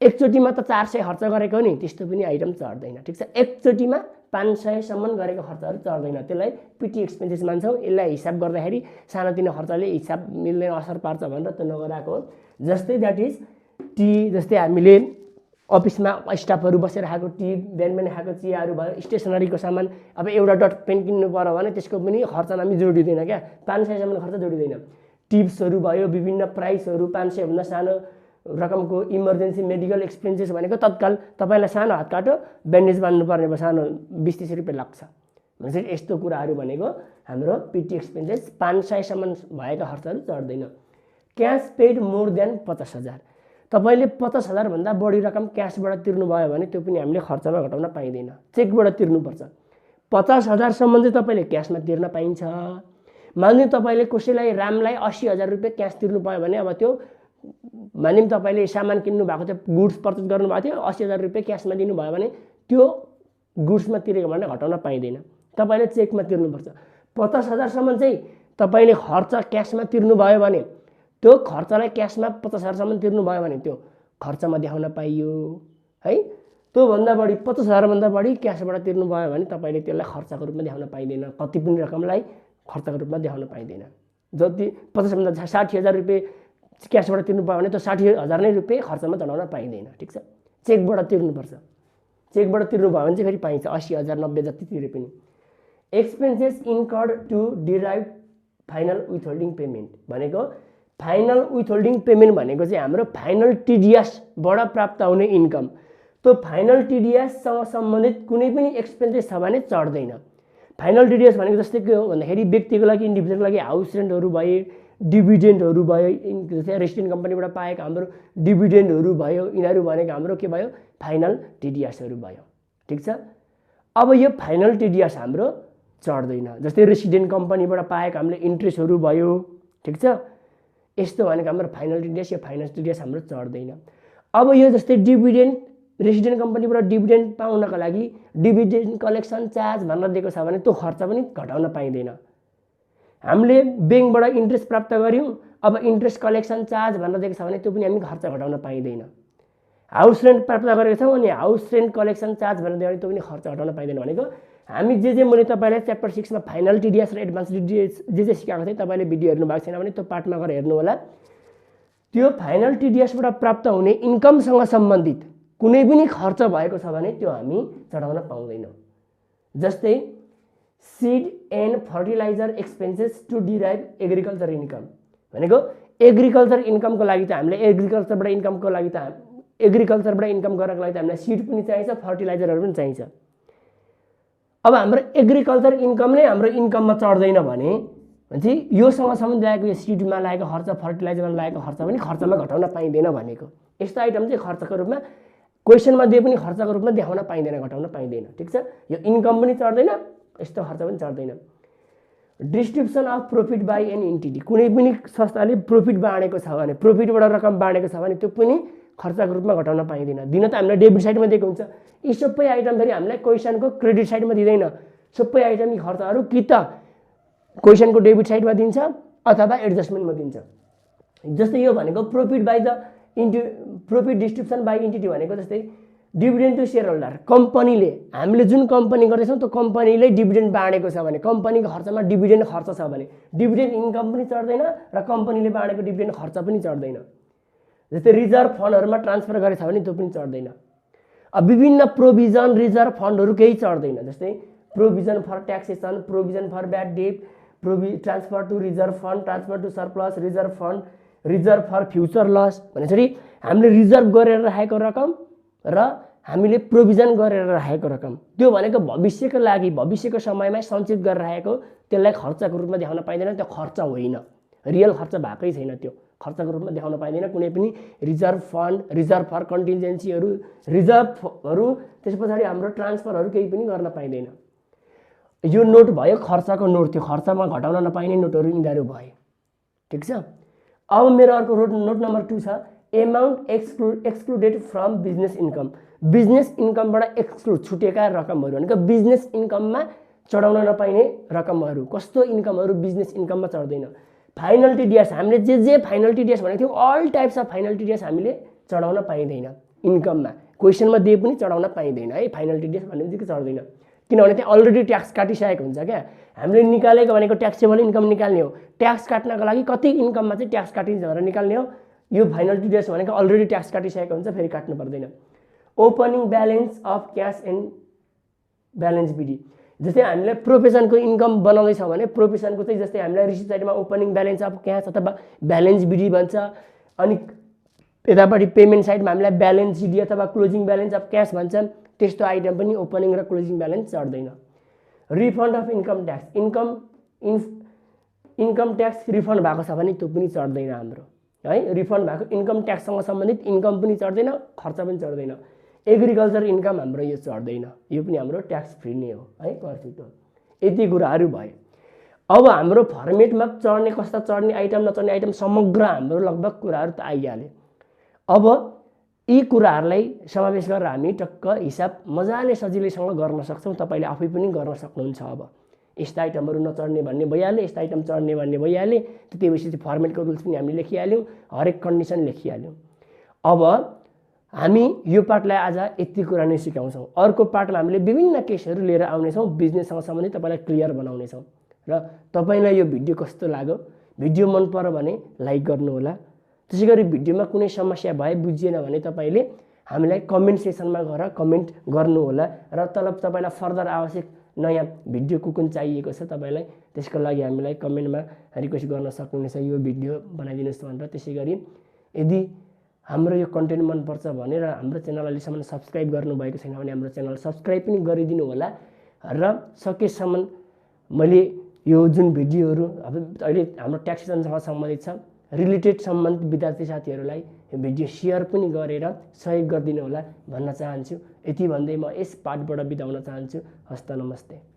एकचोटिमा त 400 खर्च गरेको नि, त्यस्तो पनि आइटम चढ्दैन। ठिक छ, एकचोटिमा 500सम्म गरेको खर्चहरू चढ्दैन, त्यसलाई पिटी एक्सपेन्सेस मान्छौँ। यसलाई हिसाब गर्दाखेरि सानोतिनो खर्चले हिसाब मिल्दैन, असर पार्छ भनेर त्यो नगराएको हो। जस्तै द्याट इज टी, जस्तै हामीले अफिसमा स्टाफहरू बसेर खाएको टी, बिहान बिहान खाएको चियाहरू भयो, स्टेसनरीको सामान, अब एउटा डट पेन किन्नु पर्यो भने त्यसको पनि खर्च हामी जोडिँदैन क्या, 500सम्म खर्च जोडिँदैन। टिप्सहरू भयो, विभिन्न प्राइसहरू, 500भन्दा सानो रकमको इमर्जेन्सी मेडिकल एक्सपेन्सेस भनेको तत्काल तपाईँलाई सानो हात काट्यो ब्यान्डेज बान्नुपर्ने भयो, सानो 20-30 रुपियाँ लाग्छ भनेपछि यस्तो कुराहरू भनेको हाम्रो पिटी एक्सपेन्सेस 500सम्म भएका खर्चहरू चढ्दैन। क्यास पेड मोर देन 50,000, तपाईँले 50,000 भन्दा बढी रकम क्यासबाट तिर्नुभयो भने त्यो पनि हामीले खर्चमा घटाउन पाइँदैन, चेकबाट तिर्नुपर्छ। 50,000सम्म चाहिँ तपाईँले क्यासमा तिर्न पाइन्छ। मानिलिउँ तपाईँले कसैलाई रामलाई 80,000 रुपियाँ क्यास तिर्नुभयो भने, अब त्यो मानिलिउँ तपाईँले सामान किन्नु भएको थियो, गुड्स पर्चेस गर्नुभएको थियो, 80,000 रुपियाँ क्यासमा दिनुभयो भने त्यो गुड्समा तिरेको भने घटाउन पाइँदैन, तपाईँले चेकमा तिर्नुपर्छ। 50,000सम्म चाहिँ तपाईँले खर्च क्यासमा तिर्नुभयो भने, त्यो खर्चलाई क्यासमा 50,000सम्म तिर्नुभयो भने त्यो खर्चमा देखाउन पाइयो है। त्योभन्दा बढी 50,000भन्दा बढी क्यासबाट तिर्नुभयो भने तपाईँले त्यसलाई खर्चको रूपमा देखाउन पाइँदैन, कति पनि रकमलाई खर्चको रूपमा देखाउन पाइँदैन। जति 50,000भन्दा 60,000 रुपियाँ क्यासबाट तिर्नुभयो भने त्यो 60,000 नै रुपियाँ खर्चमा चढाउन पाइँदैन। ठिक छ, चेकबाट तिर्नुपर्छ, चेकबाट तिर्नुभयो भने चाहिँ फेरि पाइन्छ 80,000 90 जति तिरे पनि। Expenses incurred to derive final withholding payment भनेको, फाइनल विथहोल्डिङ पेमेन्ट भनेको चाहिँ हाम्रो फाइनल टिडिएसबाट प्राप्त हुने इन्कम। त्यो फाइनल टिडिएससँग सम्बन्धित कुनै पनि एक्सपेन्सेस छ भने चढ्दैन। फाइनल टिडिएस भनेको जस्तै के हो भन्दाखेरि व्यक्तिको लागि, इन्डिभिजुअलको लागि हाउस रेन्टहरू भए, डिभिडेन्डहरू भयो, जस्तै रेसिडेन्ट कम्पनीबाट पाएको हाम्रो डिभिडेन्डहरू भयो, यिनीहरू भनेको हाम्रो के भयो, फाइनल टिडिएसहरू भयो। ठिक छ, अब यो फाइनल टिडिएस हाम्रो चढ्दैन। जस्तै रेसिडेन्ट कम्पनीबाट पाएको हामीले इन्ट्रेस्टहरू भयो, ठिक छ, यस्तो भनेको हाम्रो फाइनल टिडिएस, यो फाइनल टिडिएस हाम्रो चढ्दैन। अब यो जस्तै डिभिडेन्ड, रेसिडेन्ट कम्पनीबाट डिभिडेन्ड पाउनका लागि डिभिडेन्ड कलेक्सन चार्ज भनेर दिएको छ भने त्यो खर्च पनि घटाउन पाइँदैन। हामीले ब्याङ्कबाट इन्ट्रेस्ट प्राप्त गऱ्यौँ, अब इन्ट्रेस्ट कलेक्सन चार्ज भनेर दिएको छ भने त्यो पनि हामी खर्च घटाउन पाइँदैन। हाउस रेन्ट प्राप्त गरेका छौँ अनि हाउस रेन्ट कलेक्सन चार्ज भनेर दियो भने त्यो पनि खर्च हटाउन पाइँदैन भनेको हामी जे मैले तपाईँलाई च्याप्टर 6 मा फाइनल टिडिएस र एडभान्स टिडिएस जे सिकाएको थिएँ तपाईँले भिडियो हेर्नु भएको छैन भने त्यो पार्टमा गएर हेर्नु होला। त्यो फाइनल टिडिएसबाट प्राप्त हुने इन्कमसँग सम्बन्धित कुनै पनि खर्च भएको छ भने त्यो हामी चढाउन पाउँदैनौँ। जस्तै seed and fertiliser expenses to derive agriculture income भनेको एग्रिकल्चर इन्कमको लागि त हामीले एग्रिकल्चरबाट इन्कम गर्नको लागि त हामीलाई सीड पनि चाहिन्छ, फर्टिलाइजरहरू पनि चाहिन्छ। अब हाम्रो एग्रिकल्चर इन्कम नै हाम्रो इन्कममा चढ्दैन भने चाहिँ योसँग सम्बन्धित लागेको यो सीडमा लागेको खर्च, फर्टिलाइजरमा लागेको खर्च पनि खर्चमा घटाउन पाइँदैन भनेको। यस्तो आइटम चाहिँ खर्चको रूपमा क्वेसनमा दिए पनि खर्चको रूपमा देखाउन पाइँदैन, घटाउन पाइँदैन। ठिक छ, यो इन्कम पनि चढ्दैन, यस्तो खर्च पनि चढ्दैन। Distribution of profit by an entity कुनै पनि संस्थाले प्रॉफिट बाँडेको छ भने, प्रॉफिटबाट रकम बाँडेको छ भने त्यो पनि खर्चको रूपमा घटाउन पाइँदैन। दिन त हामीलाई डेबिट साइडमा दिएको हुन्छ, यी सबै आइटम फेरि हामीलाई क्वेसनको क्रेडिट साइडमा दिँदैन। सबै आइटम यी खर्चहरू कि त क्वेसनको डेबिट साइडमा दिन्छ अथवा एडजस्टमेन्टमा दिन्छ। जस्तै यो भनेको profit by the profit distribution by entity भनेको जस्तै डिभिडेन्ड टु सेयर होल्डर, कम्पनीले हामीले जुन कम्पनी गर्दैछौँ त्यो कम्पनीले डिभिडेन्ड बाँडेको छ भने, कम्पनीको खर्चमा डिभिडेन्ड खर्च छ भने डिभिडेन्ड इन्कम पनि चढ्दैन र कम्पनीले बाँडेको डिभिडेन्ड खर्च पनि चढ्दैन। जस्तै रिजर्भ फन्डहरूमा ट्रान्सफर गरेछ भने त्यो पनि चढ्दैन। अब विभिन्न प्रोभिजन रिजर्भ फन्डहरू केही चढ्दैन। जस्तै provision for taxation, provision for bad debt, transfer to reserve fund, transfer to surplus, reserve fund, reserve for future loss भनेपछि हामीले रिजर्भ गरेर राखेको रकम र हामीले प्रोभिजन गरेर राखेको रकम, त्यो भनेको भविष्यको लागि भविष्यको समयमा सञ्चित गरेर राखेको, त्यसलाई खर्चको रूपमा देखाउन पाइँदैन। त्यो खर्च होइन, रियल खर्च भएकै छैन, त्यो खर्चको रूपमा देखाउन पाइँदैन। कुनै पनि रिजर्भ फन्ड, रिजर्भ फर कन्टिन्जेन्सीहरू, रिजर्भहरू, त्यस पछाडि हाम्रो ट्रान्सफरहरू केही पनि गर्न पाइँदैन। यो नोट भयो खर्चको नोट, त्यो खर्चमा घटाउन नपाइने नोटहरू यिनीहरू भए। ठिक छ, अब मेरो अर्को नोट नम्बर 2 छ amount excluded from business income. Business इन्कमबाट एक्सक्लुड छुटेका रकमहरू भनेको बिजनेस इन्कममा चढाउन नपाइने रकमहरू। कस्तो इन्कमहरू बिजनेस इन्कममा चढ्दैन? फाइनल टिडिएस, हामीले जे फाइनल टिडिएस भनेको थियौँ all types of final TDS हामीले चढाउन पाइँदैन इन्कममा, क्वेसनमा दिए पनि चढाउन पाइँदैन है। फाइनल टिडिएस भन्ने बित्तिकै चढ्दैन, किनभने त्यहाँ अलरेडी ट्याक्स काटिसकेको हुन्छ क्या। हामीले निकालेको भनेको ट्याक्सेबल इन्कम निकाल्ने हो, ट्याक्स काट्नको लागि कति इन्कममा चाहिँ ट्याक्स काटिन्छ भनेर निकाल्ने हो। यो फाइनल टिडिएस भनेको अलरेडी ट्याक्स काटिसकेको हुन्छ, फेरि काट्नु पर्दैन। Opening balance of cash and balance BD, जस्तै हामीले प्रोफेसनको इन्कम बनाउँदैछौँ भने प्रोफेसनको चाहिँ जस्तै हामीलाई रिसिभ साइडमा ओपनिङ ब्यालेन्स अफ क्यास अथवा ब्यालेन्स बिडी भन्छ, अनि यतापट्टि पेमेन्ट साइडमा हामीलाई ब्यालेन्स सिडी अथवा क्लोजिङ ब्यालेन्स अफ क्यास भन्छ। त्यस्तो आइटम पनि ओपनिङ र क्लोजिङ ब्यालेन्स चढ्दैन। Refund of income tax, income tax refund भएको छ भने त्यो पनि चढ्दैन हाम्रो है। रिफन्ड भएको इन्कम ट्याक्ससँग सम्बन्धित इन्कम पनि चढ्दैन, खर्च पनि चढ्दैन। एग्रिकल्चर इन्कम हाम्रो यो चढ्दैन, यो पनि हाम्रो ट्याक्स फ्री नै हो है, कर्फिट हो। यति कुराहरू भए। अब हाम्रो फर्मेटमा चढ्ने, कस्ता चढ्ने आइटम नचढ्ने आइटम समग्र हाम्रो लगभग कुराहरू त आइहाल्यो। अब यी कुराहरूलाई समावेश गरेर हामी टक्क हिसाब मजाले सजिलैसँग गर्न सक्छौँ। तपाईँले आफै पनि गर्न सक्नुहुन्छ। अब यस्ता आइटमहरू नचढ्ने भन्ने भइहाल्यो, यस्ता आइटम चढ्ने भन्ने भइहाल्यो। त्यसपछि फर्मेटको रुल्स पनि हामीले लेखिहाल्यौँ, हरेक कन्डिसन लेखिहाल्यौँ। अब हामी यो पार्टलाई आज यति कुरा नै सिकाउँछौँ। अर्को पार्टमा हामीले विभिन्न केसहरू लिएर आउनेछौँ, बिजनेससँग सम्बन्धित तपाईँलाई क्लियर बनाउनेछौँ। र तपाईँलाई यो भिडियो कस्तो लाग्यो? भिडियो मन पर्यो भने लाइक गर्नुहोला। त्यसै गरी भिडियोमा कुनै समस्या भए, बुझिएन भने तपाईँले हामीलाई कमेन्ट सेक्सनमा गएर कमेन्ट गर्नुहोला। र तपाईँलाई फर्दर आवश्यक नयाँ भिडियो कुन चाहिएको छ तपाईँलाई, त्यसको लागि हामीलाई कमेन्टमा रिक्वेस्ट गर्न सक्नुहुनेछ, यो भिडियो बनाइदिनुहोस् भनेर। त्यसै गरी यदि हाम्रो यो कन्टेन्ट मनपर्छ भने र हाम्रो च्यानल अहिलेसम्म सब्सक्राइब गर्नुभएको छैन भने हाम्रो च्यानल सब्सक्राइब पनि गरिदिनु होला। र सकेसम्म मैले यो जुन भिडियोहरू अहिले हाम्रो ट्याक्सेसनसँग सम्बन्धित छ, रिलेटेड सम्बन्धित विद्यार्थी साथीहरूलाई यो भिडियो सेयर पनि गरेर सहयोग गरिदिनु होला भन्न चाहन्छु। यति भन्दै म यस पाठबाट बिदा हुन चाहन्छु। हस्त नमस्ते।